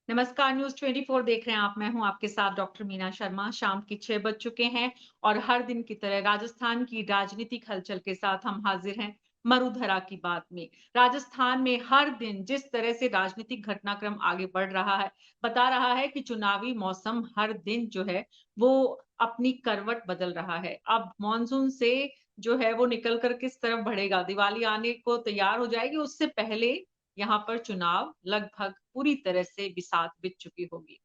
नमस्कार, न्यूज़ 24 देख रहे हैं आप। मैं हूं आपके साथ डॉक्टर मीना शर्मा। शाम के 6 बज चुके हैं और हर दिन की तरह राजस्थान की राजनीतिक हलचल के साथ हम हाजिर हैं मरुधरा की बात में। राजस्थान में हर दिन जिस तरह से राजनीतिक घटनाक्रम आगे बढ़ रहा है, बता रहा है कि चुनावी मौसम हर दिन जो है वो अपनी करवट बदल रहा है। अब मानसून से जो है वो निकल कर किस तरफ बढ़ेगा, दिवाली आने को तैयार हो जाएगी, उससे पहले यहाँ पर चुनाव लगभग पूरी तरह से बिसात बीत चुकी होगी।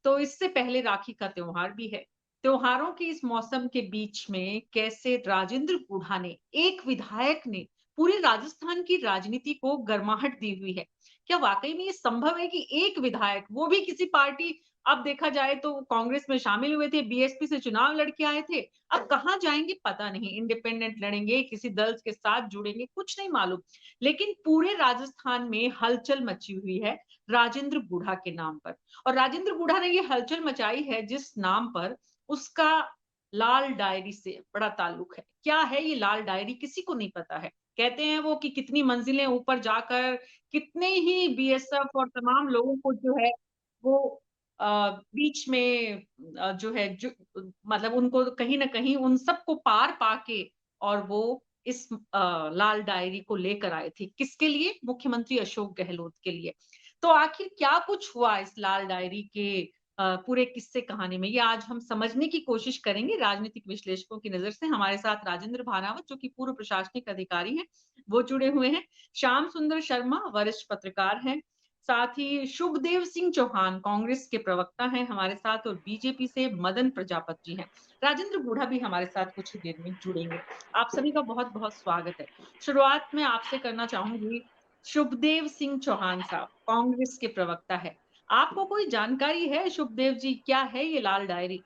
तो इससे पहले राखी का त्योहार भी है। त्योहारों के इस मौसम के बीच में कैसे राजेंद्र गुढ़ा ने, एक विधायक ने पूरे राजस्थान की राजनीति को गर्माहट दी हुई है। क्या वाकई में ये संभव है कि एक विधायक, वो भी किसी पार्टी, अब देखा जाए तो कांग्रेस में शामिल हुए थे, बीएसपी से चुनाव लड़ के आए थे, अब कहाँ जाएंगे पता नहीं, इंडिपेंडेंट लड़ेंगे, किसी दल के साथ जुड़ेंगे, कुछ नहीं मालूम। लेकिन पूरे राजस्थान में हलचल मची हुई है राजेंद्र गुढ़ा के नाम पर। और राजेंद्र गुढ़ा ने ये हलचल मचाई है जिस नाम पर उसका लाल डायरी से बड़ा ताल्लुक है। क्या है ये लाल डायरी, किसी को नहीं पता है। कहते हैं वो कि कितनी मंजिलें ऊपर जाकर कितने ही बीएसएफ और तमाम लोगों को जो है वो बीच में जो है जो मतलब उनको कहीं ना कहीं उन सबको पार पाके और वो इस लाल डायरी को लेकर आए थे। किसके लिए? मुख्यमंत्री अशोक गहलोत के लिए। तो आखिर क्या कुछ हुआ इस लाल डायरी के पूरे किस्से कहानी में, ये आज हम समझने की कोशिश करेंगे राजनीतिक विश्लेषकों की नजर से। हमारे साथ राजेंद्र भानावत, जो कि पूर्व प्रशासनिक अधिकारी हैं, वो जुड़े हुए हैं। श्याम सुंदर शर्मा वरिष्ठ पत्रकार हैं। साथ ही शुभदेव सिंह चौहान कांग्रेस के प्रवक्ता हैं हमारे साथ, और बीजेपी से मदन प्रजापति जी हैं। राजेंद्र गुढ़ा भी हमारे साथ कुछ ही देर में जुड़ेंगे। आप सभी का बहुत बहुत स्वागत है। शुरुआत में आपसे करना चाहूंगी, शुभदेव सिंह चौहान साहब कांग्रेस के प्रवक्ता है, आपको कोई जानकारी है शुभदेव जी, क्या है ये लाल डायरी?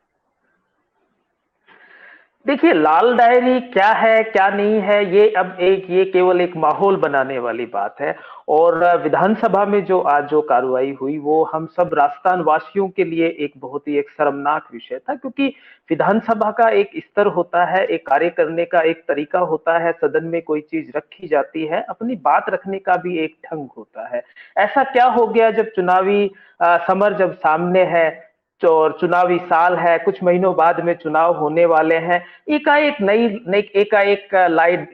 देखिए, लाल डायरी क्या है क्या नहीं है, ये केवल एक माहौल बनाने वाली बात है। और विधानसभा में जो आज जो कार्रवाई हुई वो हम सब राजस्थान वासियों के लिए एक बहुत ही एक शर्मनाक विषय था, क्योंकि विधानसभा का एक स्तर होता है, एक कार्य करने का एक तरीका होता है, सदन में कोई चीज रखी जाती है, अपनी बात रखने का भी एक ढंग होता है। ऐसा क्या हो गया जब चुनावी समर जब सामने है, और चुनावी साल है, कुछ महीनों बाद में चुनाव होने वाले हैं, एकाएक नई नई एकाएक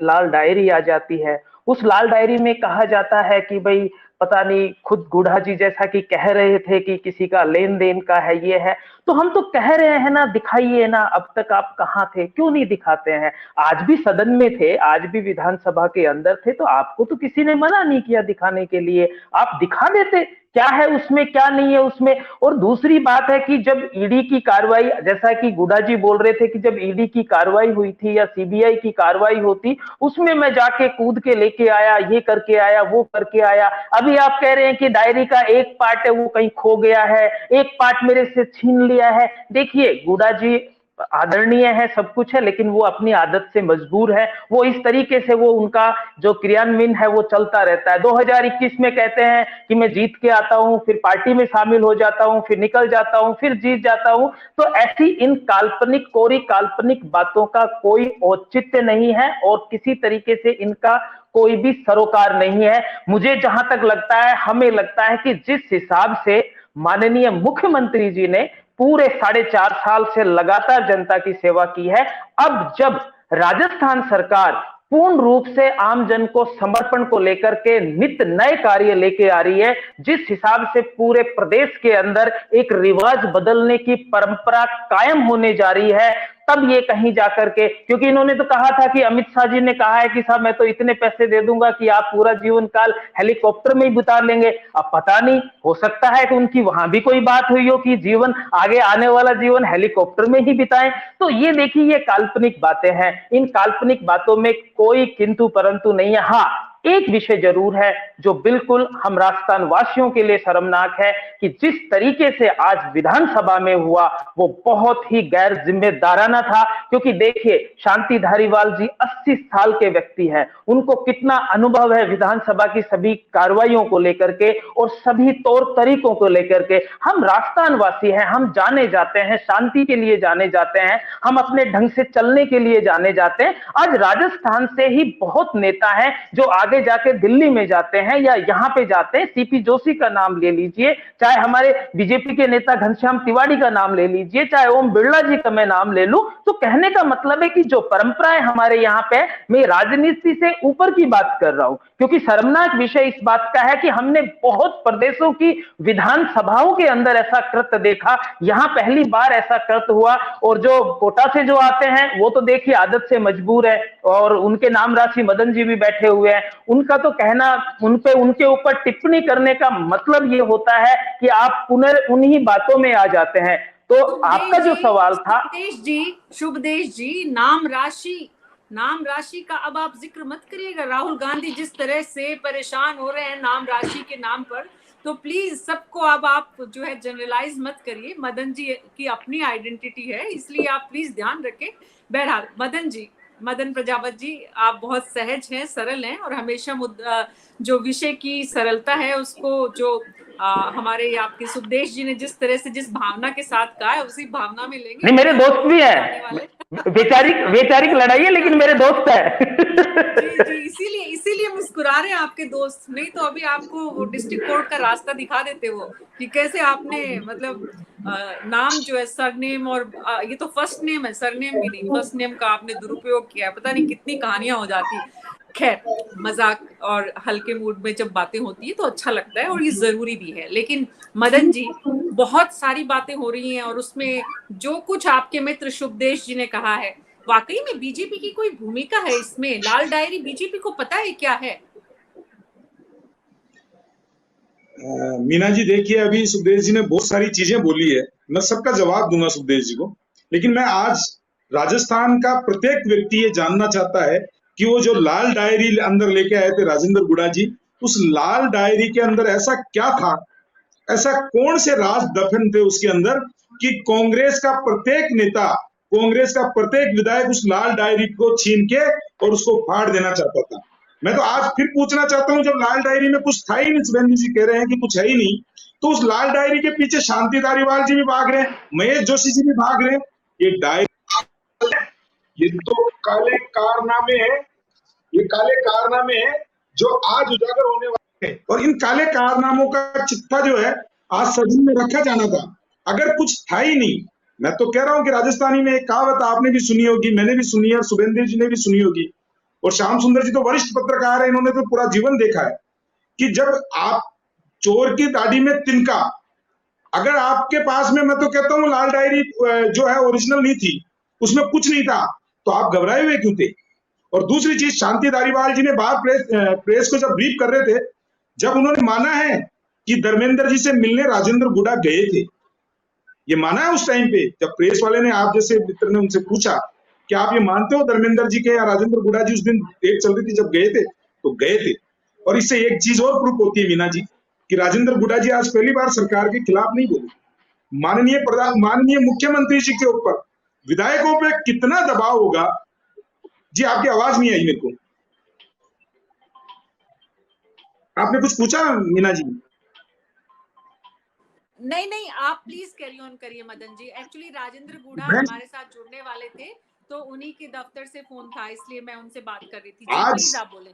लाल डायरी आ जाती है। उस लाल डायरी में कहा जाता है कि भाई पता नहीं, खुद गुढ़ा जी जैसा कि कह रहे थे कि किसी का लेन देन का है, ये है। तो हम तो कह रहे हैं ना, दिखाइए ना, अब तक आप कहाँ थे, क्यों नहीं दिखाते हैं? आज भी सदन में थे, आज भी विधानसभा के अंदर थे, तो आपको तो किसी ने मना नहीं किया दिखाने के लिए, आप दिखा देते। क्या है उसमें, क्या नहीं है उसमें। और दूसरी बात है कि जब ईडी की कार्रवाई, जैसा कि गुडा जी बोल रहे थे कि जब ईडी की कार्रवाई हुई थी या सीबीआई की कार्रवाई होती, उसमें मैं जाके कूद के लेके आया, ये करके आया, वो करके आया। अभी आप कह रहे हैं कि डायरी का एक पार्ट है वो कहीं खो गया है, एक पार्ट मेरे से छीन लिया है। देखिए, गुडा जी आदरणीय है, सब कुछ है, लेकिन वो अपनी आदत से मजबूर है। वो इस तरीके से वो उनका जो क्रियान्वयन है वो चलता रहता है। 2021 में कहते हैं कि मैं जीत के आता हूं, फिर पार्टी में शामिल हो जाता हूं, फिर निकल जाता हूं, फिर जीत जाता हूं। तो ऐसी इन काल्पनिक, कोरी काल्पनिक बातों का कोई औचित्य नहीं है और किसी तरीके से इनका कोई भी सरोकार नहीं है। मुझे जहां तक लगता है, हमें लगता है कि जिस हिसाब से माननीय मुख्यमंत्री जी ने पूरे 4.5 साल से लगातार जनता की सेवा की है, अब जब राजस्थान सरकार पूर्ण रूप से आम जन को समर्पण को लेकर के नित्य नए कार्य लेके आ रही है, जिस हिसाब से पूरे प्रदेश के अंदर एक रिवाज बदलने की परंपरा कायम होने जा रही है, तब ये कहीं जाकर के, क्योंकि इन्होंने तो कहा था कि अमित शाह जी ने कहा है कि साहब मैं तो इतने पैसे दे दूंगा कि आप पूरा जीवन काल हेलीकॉप्टर में ही बिता लेंगे। अब पता नहीं, हो सकता है कि उनकी वहां भी कोई बात हुई हो कि जीवन, आगे आने वाला जीवन हेलीकॉप्टर में ही बिताएं। तो ये देखिए, ये काल्पनिक बातें हैं, इन काल्पनिक बातों में कोई किंतु परंतु नहीं है। हाँ, एक विषय जरूर है जो बिल्कुल हम राजस्थान वासियों के लिए शर्मनाक है, कि जिस तरीके से आज विधानसभा में हुआ वो बहुत ही गैर जिम्मेदाराना था। क्योंकि देखिए, शांति धारीवाल जी 80 साल के व्यक्ति हैं, उनको कितना अनुभव है विधानसभा की सभी कार्रवाइयों को लेकर के और सभी तौर तरीकों को लेकर के। हम राजस्थान वासी हैं, हम जाने जाते हैं, शांति के लिए जाने जाते हैं, हम अपने ढंग से चलने के लिए जाने जाते हैं। आज राजस्थान से ही बहुत नेता हैं जो आगे आगे जाके दिल्ली में जाते हैं या यहाँ पे जाते हैं, सीपी जोशी का नाम ले लीजिए, चाहे हमारे बीजेपी के नेता घनश्याम तिवारी का नाम ले लीजिए, चाहे ओम बिरला जी का मैं नाम ले लूं, तो कहने का मतलब है कि जो परंपराएं हमारे यहाँ पे, मैं राजनीति से ऊपर की बात कर रहा हूं, क्योंकि शर्मनाक विषय इस बात का है कि हमने बहुत प्रदेशों की विधानसभाओं के अंदर ऐसा कृत्य देखा, यहां पहली बार ऐसा कृत्य हुआ। और जो कोटा से जो आते हैं वो तो देखिए आदत से मजबूर है, और उनके नाम राशि मदन जी भी बैठे हुए हैं, उनका तो कहना, उनके ऊपर टिप्पणी करने का मतलब ये होता है कि आप उन्हीं बातों में आ जाते हैं। तो आपका जो सवाल था, शुभदेश जी, नाम राशि का अब आप जिक्र मत करिएगा। राहुल गांधी जिस तरह से परेशान हो रहे हैं नाम राशि के नाम पर, तो प्लीज सबको अब आप जो है जनरलाइज मत करिए। मदन जी की अपनी आइडेंटिटी है, इसलिए आप प्लीज ध्यान रखें। बहरहाल मदन प्रजापत जी, आप बहुत सहज हैं, सरल हैं, और हमेशा जो विषय की सरलता है उसको जो हमारे आपके सुखदेश जी ने जिस तरह से जिस भावना के साथ कहा है उसी भावना में लेंगे। नहीं, मेरे दोस्त भी है, वैचारिक लड़ाई है, लेकिन मेरे दोस्त है। जी, इसीलिए मुस्कुरा रहे हैं आपके दोस्त, नहीं तो अभी आपको वो डिस्ट्रिक्ट कोर्ट का रास्ता दिखा देते वो, कि कैसे आपने मतलब नाम जो है सरनेम, और ये तो फर्स्ट नेम है, सरनेम भी नहीं, फर्स्ट नेम का आपने दुरुपयोग किया, पता नहीं कितनी कहानियां हो जाती। खैर, मजाक और हल्के मूड में जब बातें होती है तो अच्छा लगता है, और ये जरूरी भी है। लेकिन मदन जी, बहुत सारी बातें हो रही हैं, और उसमें जो कुछ आपके मित्र शुभदेश जी ने कहा है, वाकई में बीजेपी की कोई भूमिका है इसमें? लाल डायरी बीजेपी को पता है क्या है? मीना जी, देखिए, अभी सुखदेश जी ने बहुत सारी चीजें बोली है, मैं सबका जवाब दूंगा सुखदेश जी को, लेकिन मैं आज राजस्थान का प्रत्येक व्यक्ति ये जानना चाहता है कि वो जो लाल डायरी अंदर लेके आए थे राजेंद्र गुड़ा जी, उस लाल डायरी के अंदर ऐसा क्या था, ऐसा कौन से राज दफन थे उसके अंदर कि कांग्रेस का प्रत्येक नेता, कांग्रेस का प्रत्येक विधायक उस लाल डायरी को छीन के और उसको फाड़ देना चाहता था। मैं तो आज फिर पूछना चाहता हूं, जब लाल डायरी में कुछ था ही नहीं, सुबेंद्र जी कह रहे हैं कि कुछ है ही नहीं, तो उस लाल डायरी के पीछे शांति धारीवाल जी भी भाग रहे हैं, महेश जोशी जी भी भाग रहे हैं। ये डायरी, ये तो काले कारनामे है, ये काले कारनामे है जो आज उजागर होने वाले हैं, और इन काले कारनामों का चिट्ठा जो है आज सदन में रखा जाना था, अगर कुछ था ही नहीं। मैं तो कह रहा हूं कि राजस्थानी में एक कहावत आपने भी सुनी होगी, मैंने भी सुनी है, सुबेंद्र जी ने भी सुनी होगी, और श्याम सुंदर जी तो वरिष्ठ पत्रकार है, इन्होंने तो पूरा जीवन देखा है कि जब आप चोर की दाढ़ी में तिनका, अगर आपके पास में, मैं तो कहता हूं लाल डायरी जो है ओरिजिनल नहीं थी, उसमें कुछ नहीं था, तो आप घबराए हुए क्यों थे? और दूसरी चीज, शांति धारीवाल जी ने बाहर प्रेस को जब ब्रीफ कर रहे थे, जब उन्होंने माना है कि धर्मेंद्र जी से मिलने राजेंद्र गुड़ा गए थे, ये माना है उस टाइम पे, जब प्रेस वाले ने, आप जैसे मित्र ने उनसे पूछा कि आप ये मानते हो धर्मेंद्र जी के या राजेंद्र गुड़ा जी उस दिन डेट चल रही थी जब गए थे, तो गए थे। और इससे एक चीज और प्रूफ होती है मीना जी, कि राजेंद्र गुड़ा जी आज पहली बार सरकार के खिलाफ नहीं बोले। माननीय मुख्यमंत्री जी के ऊपर विधायकों पे कितना दबाव होगा। जी, आपकी आवाज नहीं आई मेरे को, आपने कुछ पूछा मीना जी? नहीं, आप प्लीज कैरी ऑन करिए मदन जी। एक्चुअली राजेंद्र गुड़ा हमारे साथ जुड़ने वाले थे, तो उन्हीं के दफ्तर से फोन था, इसलिए मैं उनसे बात कर रही थी। प्लीज आप बोले।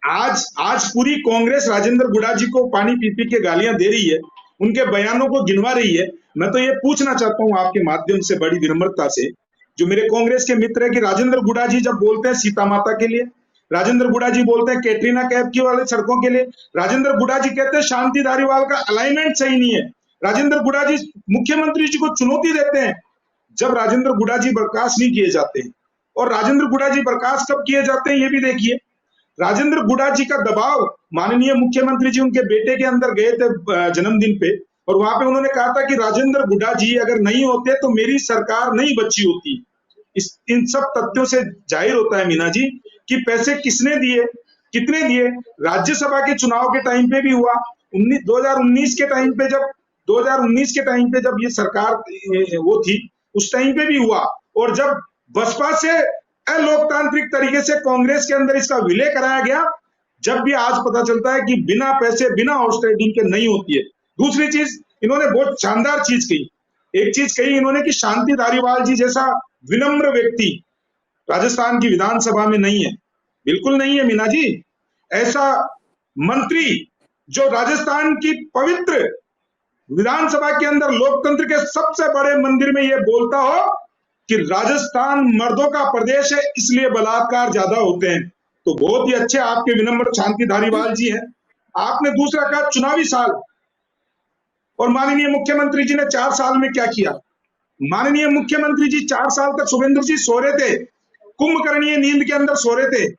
आज पूरी कांग्रेस राजेंद्र गुड़ा जी को पानी पी पी के गालियां दे रही है, उनके बयानों को गिनवा रही है। मैं तो ये पूछना चाहता हूं आपके माध्यम से बड़ी विनम्रता से, जो मेरे कांग्रेस के मित्र है, कि राजेंद्र गुड़ा जी जब बोलते हैं सीता माता के लिए, राजेंद्र गुड़ा जी बोलते हैं कैटरीना कैफ की वाले सड़कों के लिए, राजेंद्र गुड़ा जी कहते हैं शांति धारीवाल का अलाइनमेंट सही नहीं है, राजेंद्र गुड़ा जी मुख्यमंत्री जी को चुनौती देते हैं जब राजेंद्र गुड़ा जी बर्खास्त नहीं किए जाते हैं। और राजेंद्र गुड़ा जी बर्खास्त कब किए जाते हैं ये भी देखिए। राजेंद्र गुड़ा जी का दबाव, माननीय मुख्यमंत्री जी उनके बेटे के अंदर गए थे जन्मदिन पे, और वहां पे उन्होंने कहा था कि राजेंद्र गुड़ा जी अगर नहीं होते तो मेरी सरकार नहीं बची होती। इन सब तथ्यों से जाहिर होता है मीना जी कि पैसे किसने दिए, कितने दिए। राज्यसभा के चुनाव के टाइम पे भी हुआ, 2019 के टाइम पे, जब ये सरकार वो थी, उस टाइम पे भी हुआ। और जब बसपा से अलोकतांत्रिक तरीके से कांग्रेस के अंदर इसका विलय कराया गया, जब भी आज पता चलता है कि बिना पैसे, बिना आउटस्टैंडिंग के नहीं होती है। दूसरी चीज, इन्होंने बहुत शानदार चीज कही, एक चीज कही इन्होंने कि शांति धारीवाल जी जैसा विनम्र व्यक्ति राजस्थान की विधानसभा में नहीं है। बिल्कुल नहीं है मीना जी। ऐसा मंत्री जो राजस्थान की पवित्र विधानसभा के अंदर लोकतंत्र के सबसे बड़े मंदिर में यह बोलता हो कि राजस्थान मर्दों का प्रदेश है, इसलिए बलात्कार ज्यादा होते हैं। तो बहुत ही अच्छे आपके विनम्र शांति धारीवाल जी हैं। आपने दूसरा कहा चुनावी साल, और माननीय मुख्यमंत्री जी ने 4 साल में क्या किया। माननीय मुख्यमंत्री जी 4 साल तक शुभेंदु जी सो रहे थे, कुंभकर्णीय नींद के अंदर सो रहे थे।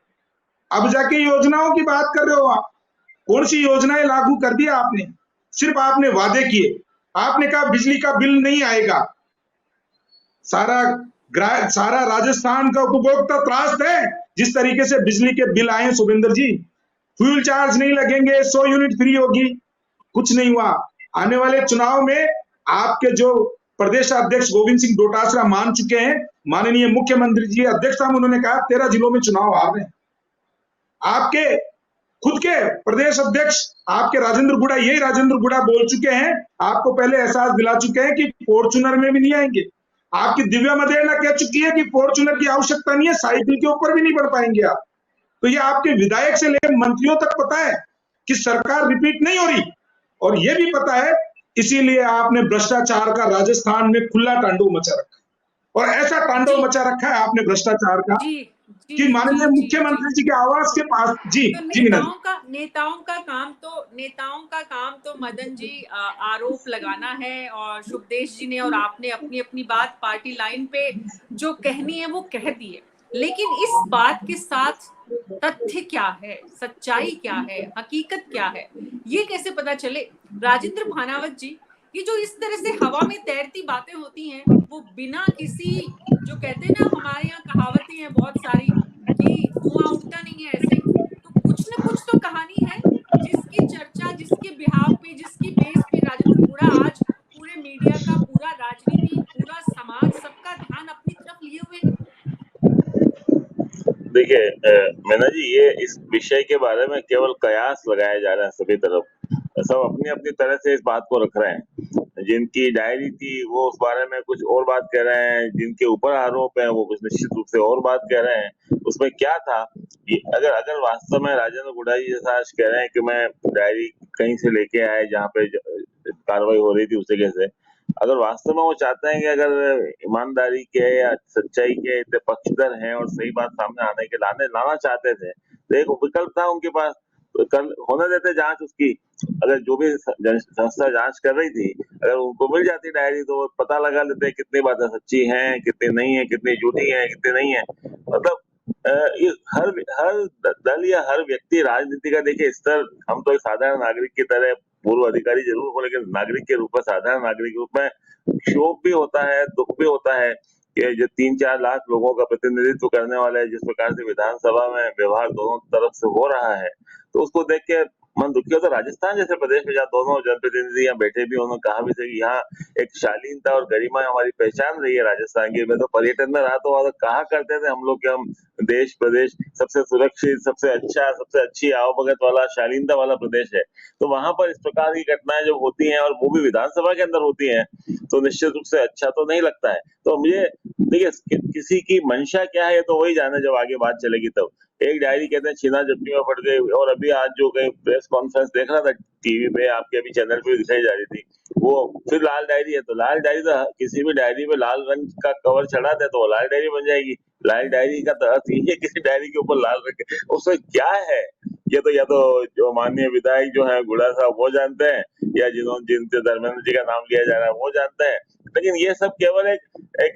अब जाके योजनाओं की बात कर रहे हो आप। कौन सी योजनाएं लागू कर दिया आपने? सिर्फ आपने वादे किए। आपने कहा बिजली का बिल नहीं आएगा। सारा राजस्थान का उपभोक्ता त्रास्त है जिस तरीके से बिजली के बिल आए सुभेंद्र जी। फ्यूल चार्ज नहीं लगेंगे, 100 यूनिट फ्री होगी, कुछ नहीं हुआ। आने वाले चुनाव में आपके जो प्रदेश अध्यक्ष गोविंद सिंह डोटासरा मान चुके हैं, माननीय मुख्यमंत्री जी अध्यक्षता में उन्होंने कहा 13 जिलों में चुनाव हार रहे हैं। आपके खुद के प्रदेश अध्यक्ष आपके राजेंद्र गुड़ा, यही राजेंद्र गुड़ा बोल चुके हैं, आपको पहले एहसास दिला चुके हैं कि फॉर्च्यूनर में भी नहीं आएंगे। आपकी दिव्या मदेरणा कह चुकी है कि फॉर्च्यूनर की आवश्यकता नहीं है, साइकिल के ऊपर भी नहीं बढ़ पाएंगे आप। तो ये आपके विधायक से लेकर मंत्रियों तक पता है कि सरकार रिपीट नहीं हो रही, और ये भी पता है, इसीलिए आपने भ्रष्टाचार का राजस्थान में खुला तांडव मचा रखा है। और ऐसा तांडव मचा रखा है आपने भ्रष्टाचार का कि माननीय मुख्यमंत्री जी के आवास के पास तो नेताओं का काम तो मदन जी आरोप लगाना है, और शुभदेश जी ने और आपने अपनी अपनी बात पार्टी लाइन पे जो कहनी है वो कह दी है। लेकिन इस बात के साथ तथ्य क्या है, सच्चाई क्या है, हकीकत क्या है, ये कैसे पता चले? राजेंद्र भानावत जी, ये जो इस तरह से हवा में तैरती बातें होती हैं, वो बिना किसी, जो कहते हैं ना, हमारे यहाँ कहावतें हैं बहुत सारी कि धुआं उठता नहीं है, ऐसे तो कुछ न कुछ तो कहानी है जिसकी चर्चा, जिसके बिहाव पे, जिसकी बेस पे राजेंद्र गुड़ा आज पूरे मीडिया का, पूरा राजनीति, पूरा समाज, सबका ध्यान अपनी तरफ लिए हुए हैं। देखिए मीना जी, ये इस विषय के बारे में केवल कयास लगाए जा रहे हैं सभी तरफ। सब अपनी अपनी तरह से इस बात को रख रहे हैं। जिनकी डायरी थी वो उस बारे में कुछ और बात कह रहे हैं, जिनके ऊपर आरोप है वो कुछ निश्चित रूप से और बात कह रहे हैं। उसमें क्या था कि अगर वास्तव में राजेंद्र गुड़ा जी जैसा आज कह रहे हैं कि मैं डायरी कहीं से लेके आए जहाँ पे कार्रवाई हो रही थी उस जगह से, अगर वास्तव में वो चाहते हैं कि अगर ईमानदारी के या सच्चाई के इतने पक्षधर हैं और सही बात सामने लाना चाहते थे, तो एक विकल्प था उनके पास, कल होने देते जांच उसकी। अगर जो भी संस्था जांच कर रही थी, अगर उनको मिल जाती डायरी तो पता लगा लेते कितनी बातें सच्ची हैं, कितनी नहीं है, कितनी झूठी है, कितनी नहीं है। मतलब ये हर दल या हर व्यक्ति राजनीति का, देखिए स्तर, हम तो एक साधारण नागरिक की तरह, पूर्व अधिकारी जरूर हो लेकिन नागरिक के रूप में, साधारण नागरिक के रूप में शोक भी होता है, दुख भी होता है कि जो 3-4 लाख लोगों का प्रतिनिधित्व करने वाले जिस प्रकार से विधानसभा में व्यवहार दोनों तरफ से हो रहा है, तो उसको देख के मन दुखी होता। राजस्थान जैसे प्रदेश में जहाँ दोनों जनप्रतिनिधि यहाँ बैठे भी, उन्होंने कहा भी कि यहाँ एक शालीनता और गरिमा हमारी पहचान रही है राजस्थान की। मैं तो पर्यटन में रहा तो कहा करते थे हम लोग कि हम देश प्रदेश सबसे सुरक्षित, सबसे अच्छा, सबसे अच्छी आवभगत वाला, शालीनता वाला प्रदेश है। तो वहां पर इस प्रकार की घटनाएं जब होती हैं और वो भी विधानसभा के अंदर होती हैं, तो निश्चित रूप से अच्छा तो नहीं लगता है। तो मुझे देखिए किसी की मंशा क्या है तो वही जाने, जब आगे बात चलेगी तब। एक डायरी कहते हैं छीना झपटी में फट गई, और अभी आज जो कहीं प्रेस कॉन्फ्रेंस देख रहा था टीवी पे, आपके अभी चैनल पे दिखाई जा रही थी, वो फिर लाल डायरी है। तो लाल डायरी तो किसी भी डायरी में लाल रंग का कवर चढ़ा दे तो वो लाल डायरी बन जाएगी। लाल डायरी का तो अर्थ यही है किसी डायरी के ऊपर लाल रखे, उसमें क्या है ये तो या तो जो माननीय विधायक जो है गुड़ा साहब वो जानते हैं, या जिनसे धर्मेंद्र जी का नाम लिया जा रहा है वो जानते हैं। लेकिन ये सब केवल एक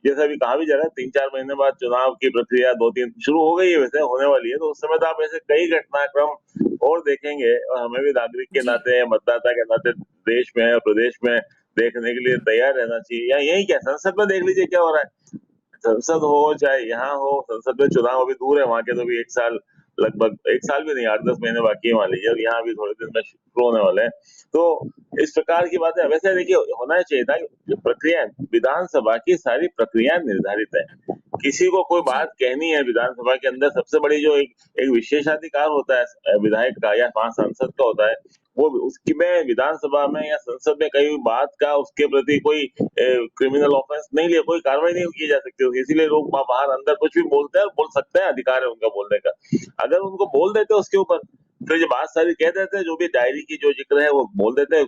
जैसा भी कहा भी जा रहा है, 3-4 महीने बाद चुनाव की प्रक्रिया 2-3 शुरू हो गई है, वैसे होने वाली है, तो उस समय तो आप ऐसे कई घटनाक्रम और देखेंगे, और हमें भी नागरिक के नाते, मतदाता के नाते देश में और प्रदेश में देखने के लिए तैयार रहना चाहिए। या यही क्या, संसद में देख लीजिए क्या हो रहा है। संसद हो चाहे यहाँ हो, संसद में चुनाव अभी दूर है, वहां के तो भी 1 साल, लगभग 1 साल भी नहीं, 8-10 महीने बाकी है मान लीजिए, और यहाँ भी थोड़े दिन में शुरू होने वाले हैं। तो इस प्रकार की बातें वैसे देखिए होना चाहिए था कि प्रक्रिया, विधानसभा की सारी प्रक्रिया निर्धारित है। किसी को कोई बात कहनी है विधानसभा के अंदर, सबसे बड़ी जो एक विशेषाधिकार होता है विधायक का या सांसद का होता है, वो उसकी में विधानसभा में या संसद में कई बात का उसके प्रति कोई क्रिमिनल ऑफेंस नहीं लिया, कोई कार्रवाई नहीं की जा सकती होगी, इसीलिए लोग बाहर अंदर कुछ भी बोलते हैं और बोल सकते हैं, अधिकार है उनका बोलने का। अगर उनको बोल देते उसके ऊपर तो ये बात सारी कह देते हैं, जो भी डायरी की जो जिक्र है वो बोल देते हैं,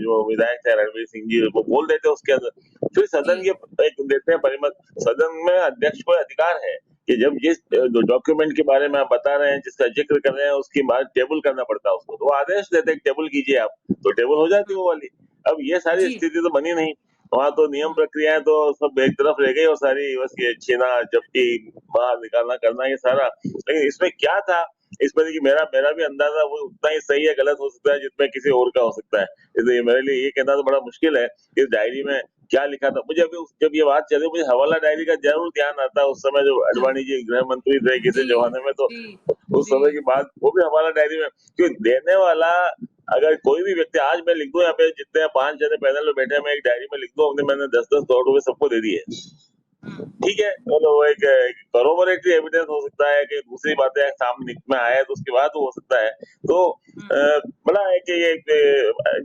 जो विधायक थे रणवीर सिंह जी वो बोल देते हैं उसके अंदर, फिर सदन जी के एक देते हैं परिमत। सदन में अध्यक्ष को अधिकार है कि जब जिस डॉक्यूमेंट के बारे में आप बता रहे हैं, जिसका जिक्र कर रहे हैं, उसकी बात टेबल करना पड़ता है उसको, तो वो आदेश देते हैं टेबल कीजिए आप, तो टेबल हो जाती है वो वाली। अब ये सारी जी स्थिति तो बनी नहीं, वहां तो नियम प्रक्रियाएं तो सब एक तरफ रह गई और सारी बस ये छीना झपटी बाहर निकालना करना ये सारा। लेकिन इसमें क्या था, इसमें देखिए मेरा मेरा भी अंदाजा वो उतना ही सही है गलत हो सकता है जितने किसी और का हो सकता है, इसलिए मेरे लिए ये कहना तो बड़ा मुश्किल है इस डायरी में क्या लिखा था। मुझे अभी जब ये बात चली मुझे हवाला डायरी का जरूर ध्यान आता है, उस समय जो अडवाणी जी गृह मंत्री थे किसी जी जमाने में, तो जी उस जी समय की बात वो भी हवाला डायरी में, क्योंकि देने वाला अगर कोई भी व्यक्ति, आज मैं लिख दूं यहाँ पे जितने 5 जने पैनल में बैठे हैं, मैं एक डायरी में लिख दूं हमने मैंने 10-10 करोड़ रुपए सबको दे दिए, ठीक है, तो वो एक कॉरोबोरेटरी एविडेंस हो सकता है कि दूसरी बातें सामने में आया तो उसके बाद हो सकता है। तो बड़ा है कि ये